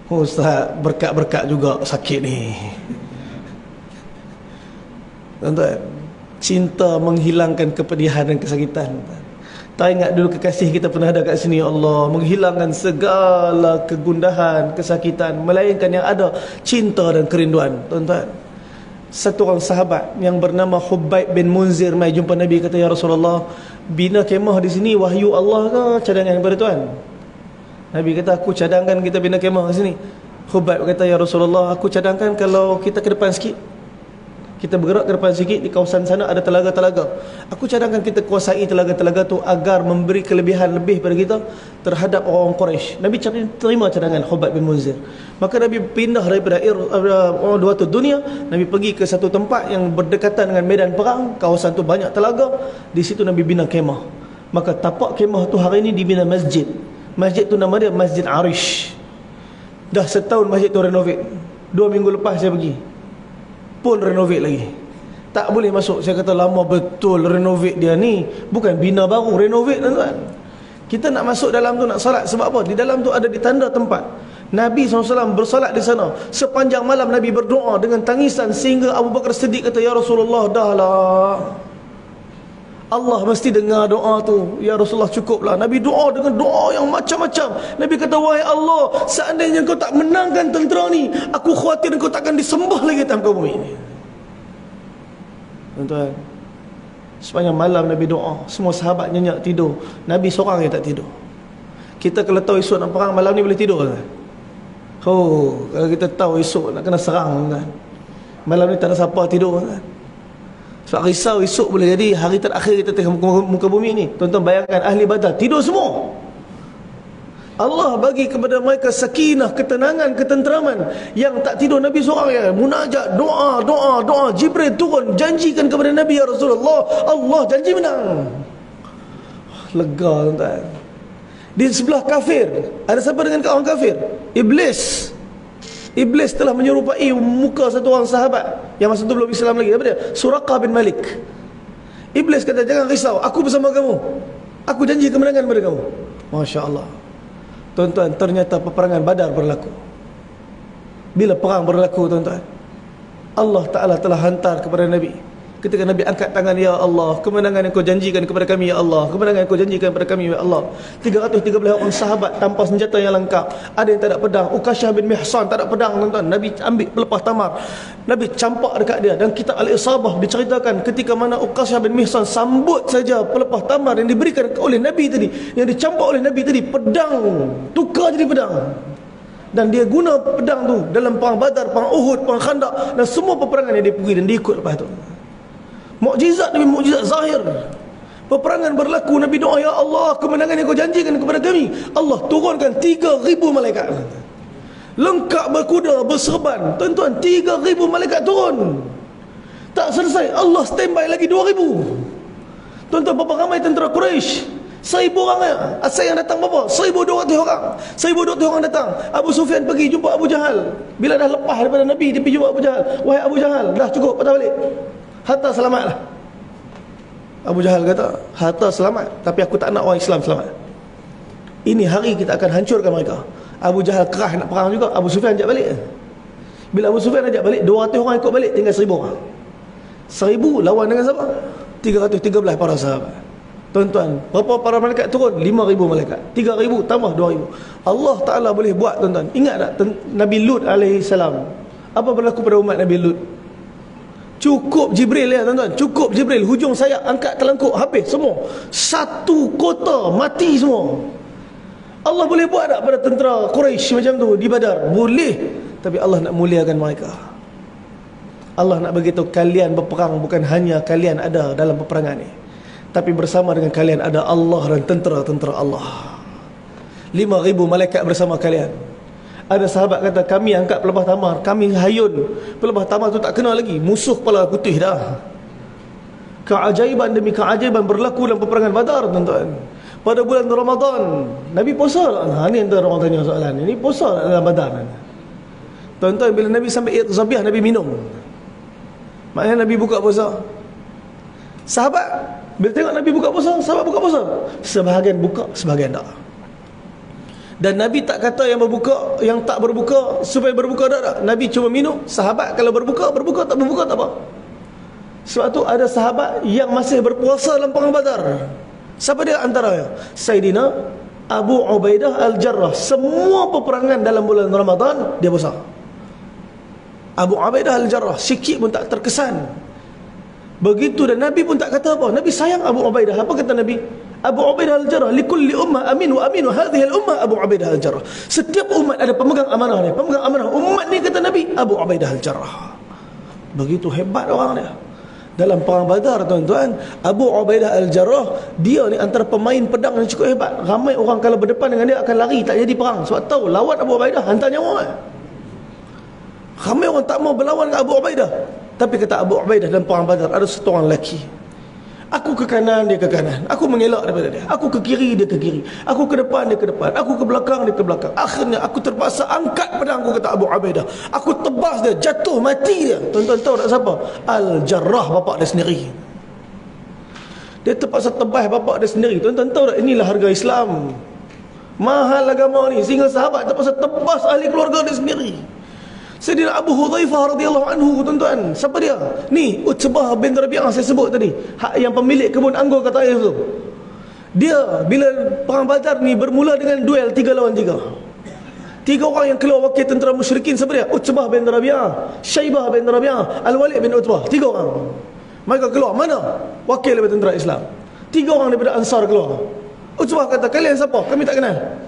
S1: Ustaz, berkat-berkat juga sakit ni. Tuan-tuan, cinta menghilangkan kepedihan dan kesakitan. Tak ingat dulu kekasih kita pernah ada kat sini, ya Allah, menghilangkan segala kegundahan, kesakitan, melainkan yang ada cinta dan kerinduan. Tuan-tuan, satu orang sahabat yang bernama Hubaib bin Munzir mai jumpa Nabi, kata, ya Rasulullah, bina kemah di sini wahyu Allah ke cadangan kepada Tuan? Nabi kata, aku cadangkan kita bina kemah di sini. Hubaib kata, ya Rasulullah, aku cadangkan kalau kita ke depan sikit, kita bergerak ke depan sikit, di kawasan sana ada telaga-telaga. Aku cadangkan kita kuasai telaga-telaga tu agar memberi kelebihan lebih pada kita terhadap orang Quraisy. Nabi terima cadangan Hubaib bin Munzir. Maka Nabi pindah daripada Udwatul Dunia, Nabi pergi ke satu tempat yang berdekatan dengan medan perang. Kawasan tu banyak telaga. Di situ Nabi bina kemah. Maka tapak kemah tu hari ini dibina masjid. Masjid tu nama dia Masjid Arish. Dah setahun masjid tu renovate. 2 minggu lepas saya pergi, pun renovate lagi. Tak boleh masuk. Saya kata, lama betul renovate dia ni. Bukan bina baru, renovate, tuan-tuan. Kita nak masuk dalam tu, nak salat. Sebab apa? Di dalam tu ada ditanda tempat Nabi SAW bersalat di sana. Sepanjang malam Nabi berdoa dengan tangisan, sehingga Abu Bakar Siddiq kata, ya Rasulullah, dah lah, Allah mesti dengar doa tu. Ya Rasulullah, cukuplah. Nabi doa dengan doa yang macam-macam. Nabi kata, wahai Allah, seandainya kau tak menangkan tentera ni, aku khawatir kau takkan disembah lagi atas muka bumi ini. Tuan-tuan, sepanjang malam Nabi doa. Semua sahabat nyenyak tidur, Nabi seorang yang tak tidur. Kita kalau tahu esok nak perang, malam ni boleh tidur kan? Oh, kalau kita tahu esok nak kena serang kan, malam ni tak ada siapa tidur kan? Sebab risau esok boleh jadi hari terakhir kita tengok muka bumi ni. Tuan-tuan bayangkan, ahli Badar tidur semua. Allah bagi kepada mereka sakinah, ketenangan, ketenteraman. Yang tak tidur Nabi seorang ya, munajat, doa. Jibril turun janjikan kepada Nabi, ya Rasulullah, Allah janji menang. Lega tuan-tuan. Di sebelah kafir, ada siapa dengan orang kafir? Iblis. Iblis telah menyerupai muka satu orang sahabat yang masa itu belum Islam lagi. Apa dia? Suraqah bin Malik. Iblis kata, jangan risau, aku bersama kamu, aku janji kemenangan kepada kamu. Masya Allah. Tuan-tuan, ternyata peperangan Badar berlaku. Bila perang berlaku, tuan-tuan, Allah Ta'ala telah hantar kepada Nabi. Ketika Nabi angkat tangan, ya Allah, kemenangan yang kau janjikan kepada kami, ya Allah, kemenangan yang kau janjikan kepada kami, ya Allah. 313 orang sahabat tanpa senjata yang lengkap. Ada yang tak ada pedang. Uqashah bin Mihsan tak ada pedang, tuan-tuan. Nabi ambil pelepah tamar, Nabi campak dekat dia. Dan kitab Al-Isabah diceritakan ketika mana Uqashah bin Mihsan sambut saja pelepah tamar yang diberikan oleh Nabi tadi, yang dicampak oleh Nabi tadi, pedang tukar jadi pedang. Dan dia guna pedang tu dalam perang Badar, perang Uhud, perang Khandaq, dan semua peperangan yang dia pergi dan dia ikut lepas tu. Mukjizat Nabi, mukjizat zahir. Peperangan berlaku, Nabi doa, ya Allah, kemenangan yang kau janjikan kepada kami. Allah turunkan 3,000 malaikat, lengkap berkuda, berserban. Tuan-tuan, 3,000 malaikat turun. Tak selesai, Allah standby lagi 2,000. Tuan-tuan, berapa ramai tentera Quraisy? 1,000 orang. Asal yang datang berapa? 1,200 orang. 1,200 orang datang. Abu Sufyan pergi jumpa Abu Jahal. Bila dah lepas daripada Nabi, dia pergi jumpa Abu Jahal. Wahai Abu Jahal, dah cukup, patah balik. Hatta selamatlah. Abu Jahal kata, hatta selamat, tapi aku tak nak orang Islam selamat. Ini hari kita akan hancurkan mereka. Abu Jahal kerah nak perang juga. Abu Sufyan ajak balik. Bila Abu Sufyan ajak balik, 200 orang ikut balik, tinggal 1,000 orang. 1,000 lawan dengan siapa? 313 para sahabat. Tuan-tuan, berapa para malaikat turun? 5,000 malaikat. 3,000 tambah 2,000. Allah Ta'ala boleh buat, tuan-tuan. Ingat tak Nabi Lut AS? Apa berlaku pada umat Nabi Lut? Cukup Jibril, ya tuan-tuan, cukup Jibril, hujung sayap angkat kelangkuk, habis semua. Satu kota mati semua. Allah boleh buat tak pada tentera Quraisy macam tu di Badar? Boleh. Tapi Allah nak muliakan mereka. Allah nak beritahu, kalian berperang bukan hanya kalian ada dalam peperangan ni, tapi bersama dengan kalian ada Allah dan tentera-tentera Allah. 5,000 malaikat bersama kalian. Ada sahabat kata, kami angkat pelepah tamar, kami hayun, pelepah tamar tu tak kena lagi, musuh kepala putih dah. Keajaiban demi keajaiban berlaku dalam peperangan Badar, tuan-tuan. Pada bulan Ramadan, Nabi puasa. Ni antara orang tanya soalan ni, puasa dalam Badar. Tuan-tuan, bila Nabi sampai Zabiah, Nabi minum. Maknanya Nabi buka puasa. Sahabat bila tengok Nabi buka puasa, sahabat buka puasa, sebahagian buka, sebahagian tak. Dan Nabi tak kata yang berbuka, yang tak berbuka supaya berbuka tak. Nabi cuma minum. Sahabat kalau berbuka, berbuka, tak berbuka tak apa. Sebab tu ada sahabat yang masih berpuasa dalam perang Badar. Siapa dia antaranya? Sayyidina Abu Ubaidah Al-Jarrah. Semua peperangan dalam bulan Ramadan dia puasa. Abu Ubaidah Al-Jarrah sikit pun tak terkesan. Begitu, dan Nabi pun tak kata apa. Nabi sayang Abu Ubaidah. Apa kata Nabi? Abu Ubaidah Al-Jarrah, likulli ummah amin wa aminu hadhihi al-ummah Abu Ubaidah Al-Jarrah. Setiap umat ada pemegang amanah dia. Pemegang amanah umat ni, kata Nabi, Abu Ubaidah Al-Jarrah. Begitu hebat orang dia. Dalam perang Badar, tuan-tuan, Abu Ubaidah Al-Jarrah, dia ni antara pemain pedang yang cukup hebat. Ramai orang kalau berdepan dengan dia akan lari, tak jadi perang. Sebab tahu lawan Abu Ubaidah hantar nyawa. Ramai orang tak mau berlawan dengan Abu Ubaidah. Tapi kata Abu Ubaidah dalam perang Badar, ada satu orang lelaki, aku ke kanan, dia ke kanan. Aku mengelak daripada dia. Aku ke kiri, dia ke kiri. Aku ke depan, dia ke depan. Aku ke belakang, dia ke belakang. Akhirnya aku terpaksa angkat pedang aku, kata Abu Ubaidah. Aku tebas dia, jatuh, mati dia. Tuan-tuan tahu tak siapa? Al-Jarrah, bapak dia sendiri. Dia terpaksa tebas bapak dia sendiri. Tuan-tuan tahu tak, inilah harga Islam. Mahal agama ni, sehingga sahabat terpaksa tebas ahli keluarga dia sendiri. Sayyidina Abu Hudzaifah radhiyallahu anhu, tuan-tuan, siapa dia? Ni Utbah bin Rabi'ah saya sebut tadi, yang pemilik kebun anggur kata Taif tu. Dia bila perang Badar ni bermula dengan duel 3 lawan 3. 3 orang yang keluar wakil tentera musyrikin, siapa dia? Utbah bin Rabi'ah, Syaibah bin Rabi'ah, Al-Walid bin Utbah. 3 orang. Mereka keluar, mana wakil daripada tentera Islam? 3 orang daripada Ansar keluar. Utbah kata, kalian siapa? Kami tak kenal.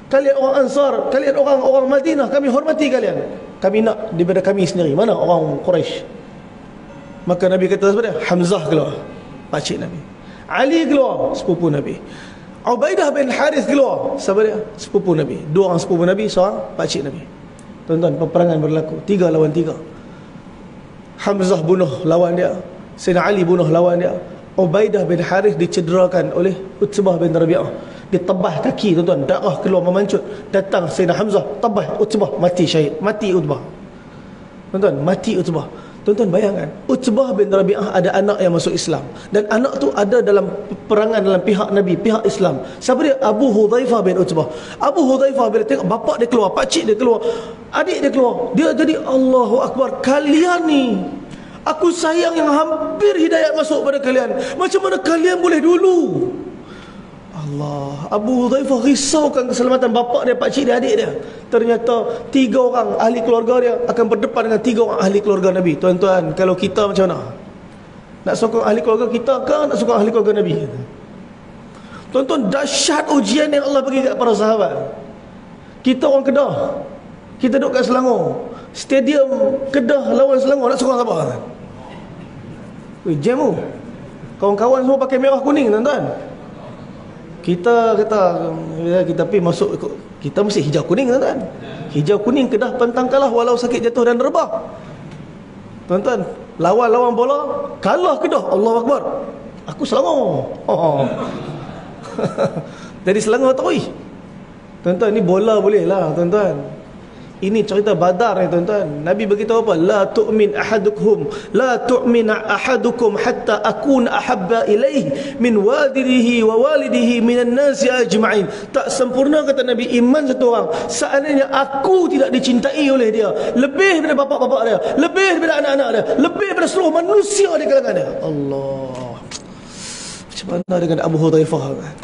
S1: Kalian orang Ansar, kalian orang Madinah, kami hormati kalian. Kami nak daripada kami sendiri. Mana orang Quraisy? Maka Nabi kata sebenarnya, Hamzah keluar, pakcik Nabi. Ali keluar, sepupu Nabi. Ubaidah bin Harith keluar. Siapa dia? Sepupu Nabi. Dua orang sepupu Nabi, seorang pakcik Nabi. Tuan-tuan, peperangan berlaku 3 lawan 3. Hamzah bunuh lawan dia, Sayyidina Ali bunuh lawan dia. Ubaidah bin Harith dicederakan oleh Utbah bin Rabi'ah. Ditebah kaki, tuan-tuan, darah keluar memancut. Datang Sayyidina Hamzah, tebah Utbah, mati syahid, mati Utbah. Tuan-tuan, mati Utbah. Tuan-tuan bayangkan, Utbah bin Rabi'ah ada anak yang masuk Islam, dan anak tu ada dalam peperangan dalam pihak Nabi, pihak Islam. Siapa dia? Abu Hudzaifah bin Utbah. Abu Hudzaifah bila tengok bapak dia keluar, pakcik dia keluar, adik dia keluar, dia jadi Allahu Akbar, kalian ni, aku sayang yang hampir hidayat masuk pada kalian, macam mana kalian boleh dulu? Allah. Abu Hudzaifah risaukan keselamatan bapak dia, pakcik dia, adik dia. Ternyata 3 orang ahli keluarga dia akan berdepan dengan 3 orang ahli keluarga Nabi. Tuan-tuan, kalau kita macam mana? Nak sokong ahli keluarga kita ke nak sokong ahli keluarga Nabi? Tuan-tuan, dahsyat ujian yang Allah bagi kat para sahabat. Kita orang Kedah, kita duduk kat Selangor, stadium Kedah lawan Selangor, nak sokong siapa? Jam tu. Kawan-kawan semua pakai merah kuning, tuan-tuan. Kita kata kita pergi masuk, kita mesti hijau kuning, tuan-tuan. Hijau kuning Kedah pantang kalah walau sakit jatuh dan rebah. Tuan-tuan, lawan bola kalah Kedah, Allahu Akbar. Aku Selangor. Jadi Selangor terus. Tuan-tuan, ni bola boleh lah, tuan-tuan. Ini cerita Badar ni, tuan-tuan. Nabi beritahu apa? La tu'min ahadukum hatta akuna ahabba ilaih min walidihi wa walidihi minan nasi ajma'in. Tak sempurna, kata Nabi, iman satu orang seandainya aku tidak dicintai oleh dia lebih daripada bapak-bapak dia, lebih daripada anak-anak dia, lebih daripada seluruh manusia di kalangan dia. Allah. Macam mana dengan Abu Hudzaifah kan?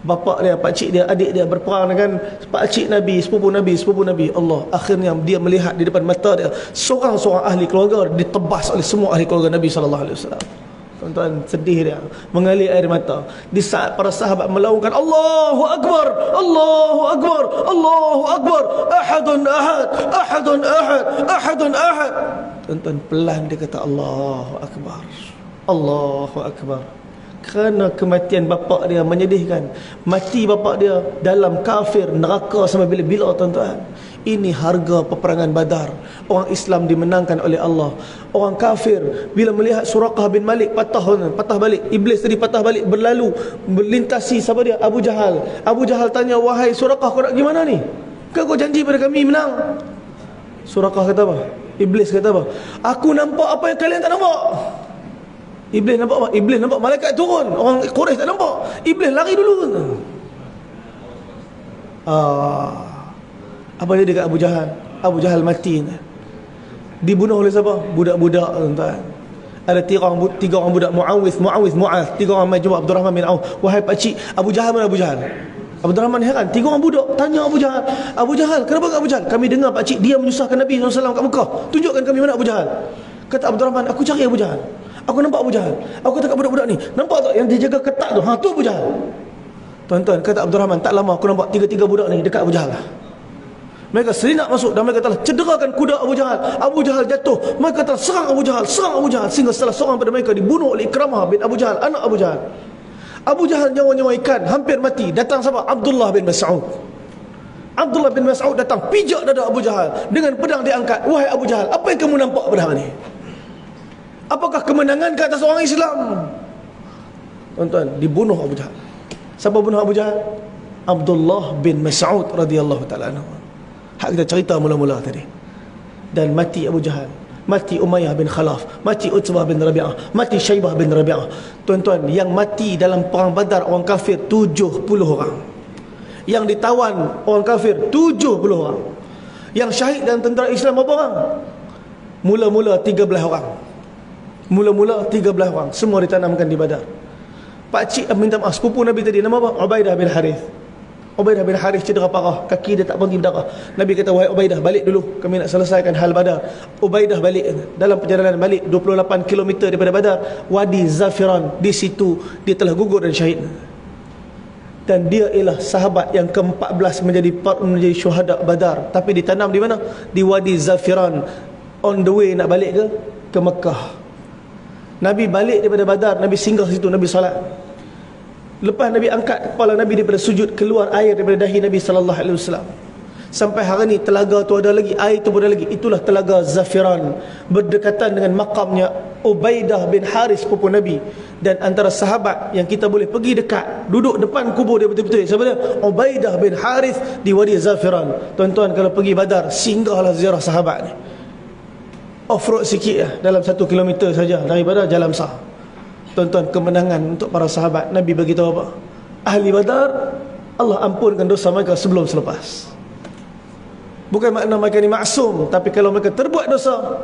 S1: Bapak dia, pakcik dia, adik dia berperang dengan pakcik Nabi, sepupu Nabi. Allah, akhirnya dia melihat di depan mata dia seorang-seorang ahli keluarga ditebas oleh semua ahli keluarga Nabi sallallahu alaihi wasallam. Tuan-tuan, sedih dia, mengalir air mata. Di saat para sahabat melaungkan Allahu Akbar, Allahu Akbar, Allahu Akbar, ahadun ahad, ahadun ahad, ahadun ahad. Tuan-tuan, pelan dia kata Allahu Akbar, Allahu Akbar. Kerana kematian bapak dia menyedihkan. Mati bapak dia dalam kafir, neraka sampai bila-bila, tuan-tuan. Ini harga peperangan Badar. Orang Islam dimenangkan oleh Allah. Orang kafir bila melihat Suraqah bin Malik patah balik, iblis tadi patah balik, berlalu melintasi siapa dia? Abu Jahal. Abu Jahal tanya, wahai Suraqah, kau nak gimana ni? Kau janji pada kami menang. Suraqah kata apa? Iblis kata apa? Aku nampak apa yang kalian tak nampak. Iblis nampak apa? Iblis nampak malaikat turun. Orang Quraisy tak nampak. Iblis lari dulu. Apa dia dekat Abu Jahal? Abu Jahal mati. Dibunuh oleh siapa? Budak-budak, tuan-tuan. Ada 3 orang budak, Mu'az. 3 orang mai jumpa Abdurrahman bin Auf. Wahai pakcik, Abu Jahal mana Abu Jahal? Abdurrahman heran. 3 orang budak tanya Abu Jahal, Abu Jahal, kenapa kat Abu Jahal? Kami dengar pakcik dia menyusahkan Nabi SAW kat Mekah. Tunjukkan kami mana Abu Jahal. Kata Abdurrahman, aku cari Abu Jahal. Aku nampak Abu Jahal. Aku kata kat budak-budak ni, nampak tak yang dia jaga ketat tu? Tu Abu Jahal. Tuan-tuan, kata Abdurrahman, tak lama aku nampak 3 budak ni dekat Abu Jahal lah. Mereka selinap masuk dan mereka telah cederakan kuda Abu Jahal. Abu Jahal jatuh. Mereka telah serang Abu Jahal. Sehingga salah seorang pada mereka dibunuh oleh Ikramah bin Abu Jahal, anak Abu Jahal. Abu Jahal nyawa-nyawa ikan, hampir mati. Datang siapa? Abdullah bin Mas'ud. Abdullah bin Mas'ud datang, pijak dada Abu Jahal dengan pedang diangkat. Wahai Abu Jahal, apa yang kamu nampak pada hari ini? Apakah kemenangan ke atas orang Islam? Tuan-tuan, dibunuh Abu Jahal. Siapa bunuh Abu Jahal? Abdullah bin Mas'ud radhiyallahu ta'ala anhu. Hak kita cerita mula-mula tadi. Dan mati Abu Jahal, mati Umayyah bin Khalaf, mati Utbah bin Rabi'ah, mati Syaibah bin Rabi'ah. Tuan-tuan, yang mati dalam perang Badar orang kafir 70 orang. Yang ditawan orang kafir 70 orang. Yang syahid dalam tentera Islam berapa orang? Mula-mula 13 orang. Mula-mula 13 orang. Semua ditanamkan di Badar. Pakcik minta maaf, sepupu Nabi tadi nama apa? Ubaidah bin Harith. Ubaidah bin Harith cedera parah, kaki dia tak berhenti berdarah. Nabi kata, wahai Ubaidah, balik dulu, kami nak selesaikan hal Badar. Ubaidah balik. Dalam perjalanan balik 28 km daripada Badar, Wadi Zafiran, di situ dia telah gugur dan syahid. Dan dia ialah sahabat yang ke-14 menjadi syuhada Badar. Tapi ditanam di mana? Di Wadi Zafiran. On the way nak balik ke Mekah. Nabi balik daripada Badar, Nabi singgah situ, Nabi salat. Lepas Nabi angkat kepala Nabi daripada sujud, keluar air daripada dahi Nabi sallallahu alaihi wasallam. Sampai hari ni telaga tu ada lagi, air tu ada lagi. Itulah telaga Zafiran, berdekatan dengan makamnya Ubaidah bin Haris pupu Nabi. Dan antara sahabat yang kita boleh pergi dekat, duduk depan kubur dia betul-betul. Siapa dia? Ubaidah bin Haris di Wadi Zafiran. Tuan-tuan kalau pergi Badar, singgahlah ziarah sahabat ni. Off-road sikit lah, dalam 1 kilometer saja daripada Jalan Sah. Tuan-tuan, kemenangan untuk para sahabat. Nabi beritahu apa? Ahli Badar, Allah ampunkan dosa mereka sebelum selepas. Bukan makna mereka ni maksum, tapi kalau mereka terbuat dosa,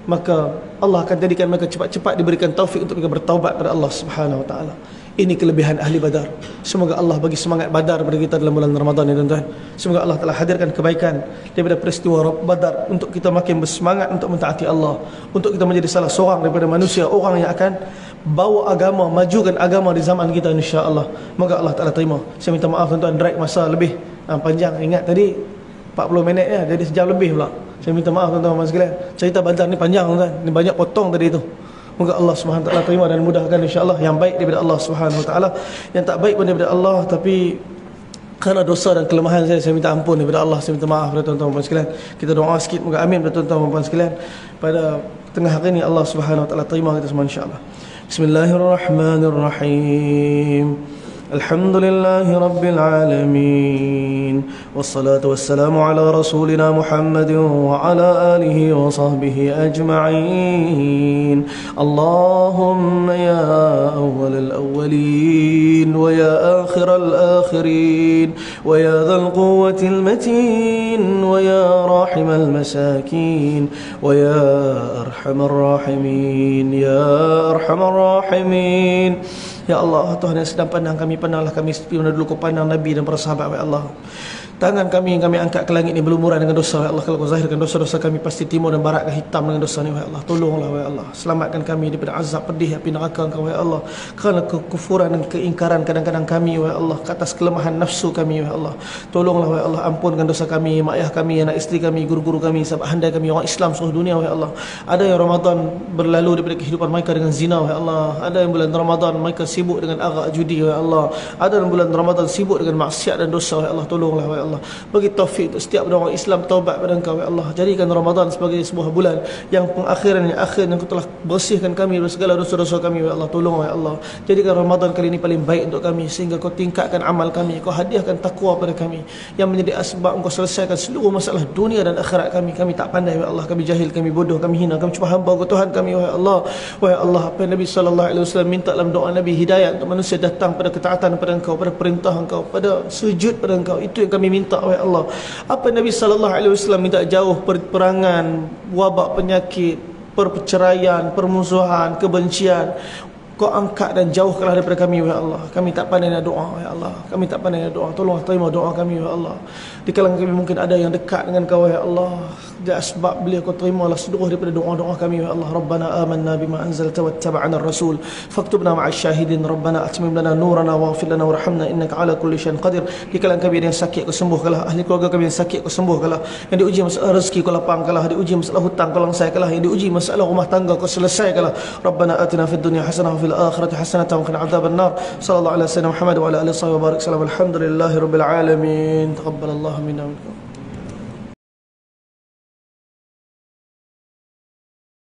S1: maka Allah akan jadikan mereka cepat-cepat diberikan taufik untuk mereka bertaubat kepada Allah Subhanahu wa taala. Ini kelebihan ahli Badar. Semoga Allah bagi semangat Badar kepada kita dalam bulan Ramadan ini, tuan-tuan. Semoga Allah telah hadirkan kebaikan daripada peristiwa Badar untuk kita makin bersemangat untuk mentaati Allah, untuk kita menjadi salah seorang daripada manusia, orang yang akan bawa agama, majukan agama di zaman kita, insya-Allah. Moga Allah Taala terima. Saya minta maaf tuan-tuan, drag masa lebih panjang. Ingat tadi 40 minit ya, jadi sejam lebih pula. Saya minta maaf tuan-tuan sekalian. Cerita Badar ni panjang tuan-tuan. Ni banyak potong tadi tu. Moga Allah Subhanahu wa taala terima dan mudahkan, insya-Allah. Yang baik daripada Allah Subhanahu wa taala, yang tak baik pun daripada Allah, tapi kerana dosa dan kelemahan saya minta ampun daripada Allah. Saya minta maaf kepada tuan-tuan dan sekalian. Kita doa sikit, moga amin kepada tuan-tuan dan sekalian. Pada tengah hari ini Allah Subhanahu wa taala terima kita semua, insya-Allah. Bismillahirrahmanirrahim. Alhamdulillahi Rabbil Alamin. Wassalatu wassalamu ala rasulina Muhammadin wa ala alihi wa sahbihi ajma'in. Allahumma ya awwal al-awwalin wa ya akhir al-akhirin wa ya dhal quwwati al-matin wa ya rahim al-masakin wa ya arhamar rahimin, ya arhamar rahimin. Ya Allah, Tuhan yang sedang pandang kami, pandanglah kami seperti mana dulu Kau pandang Nabi dan para sahabat, ya Allah. Tangan kami yang kami angkat ke langit ini berlumuran dengan dosa, ya Allah. Kalau Kau zahirkan dosa-dosa kami, pasti timur dan barat ke hitam dengan dosa ni, ya Allah. Tolonglah, ya Allah. Selamatkan kami daripada azab pedih api neraka Engkau, ya Allah. Kerana kekufuran dan keingkaran kadang-kadang kami, ya Allah, ke atas kelemahan nafsu kami, ya Allah. Tolonglah, ya Allah. Ampunkan dosa kami, mak ayah kami, anak isteri kami, guru-guru kami, sahabat handai kami, orang Islam seluruh dunia, ya Allah. Ada yang Ramadan berlalu daripada kehidupan mereka dengan zina, ya Allah. Ada yang bulan Ramadan mereka sibuk dengan arak judi, ya Allah. Ada yang bulan Ramadan sibuk dengan maksiat dan dosa, ya Allah. Tolonglah, ya Allah. Bagi taufik untuk setiap orang Islam taubat pada Engkau, ya Allah. Jadikan Ramadan sebagai sebuah bulan yang pengakhiran, yang akhir, yang Kau telah bersihkan kami dari segala dosa-dosa kami, ya Allah. Tolong, ya Allah. Jadikan Ramadan kali ini paling baik untuk kami, sehingga Kau tingkatkan amal kami, Kau hadiahkan takwa pada kami, yang menjadi asbab Engkau selesaikan seluruh masalah dunia dan akhirat kami. Kami tak pandai, ya Allah. Kami jahil, kami bodoh, kami hina, kami cuma hamba Kau Tuhan kami, ya Allah. Wahai Allah, apa yang Nabi SAW minta dalam doa Nabi, hidayah untuk manusia datang pada ketaatan pada Engkau, pada perintah Engkau, pada sujud pada Engkau. Itu yang kami minta, ya Allah. Apa Nabi SAW minta, jauh perangan, wabak penyakit, perceraian, permusuhan, kebencian. Kau angkat dan jauhkanlah daripada kami, ya Allah. Kami tak pandai nak doa, ya Allah. Kami tak pandai nak doa. Tolonglah terima doa kami, ya Allah. Di kalangan kami mungkin ada yang dekat dengan Kau, ya Allah. Jadi asbab beliau Kau terimalah seluruh daripada doa-doa kami, ya Allah. Rabbana amanna bima anzalta wattaba'na ar-rasul faktubna ma'asy syahidin. Rabbana atmim lana nurana waghfir lana warhamna innaka ala kulli syai'in qadir. Di kalangan kami ada yang sakit, Kau sembuhkanlah. Ahli keluarga kami yang sakit, Kau sembuhkanlah. Yang diuji masalah rezeki, Kau lapangkanlah. Diuji masalah hutang, Kau langsaikanlah. Yang diuji masalah rumah tangga, Kau selesaikanlah. Rabbana atina fid dunya hasanah wa fil akhirati hasanah wa qina adzabannar. Sallallahu alaihi wasallam Muhammad wa ala alihi wa barik. Alhamdulillahirabbil alamin. Taqabbalallahu minna wa minkum.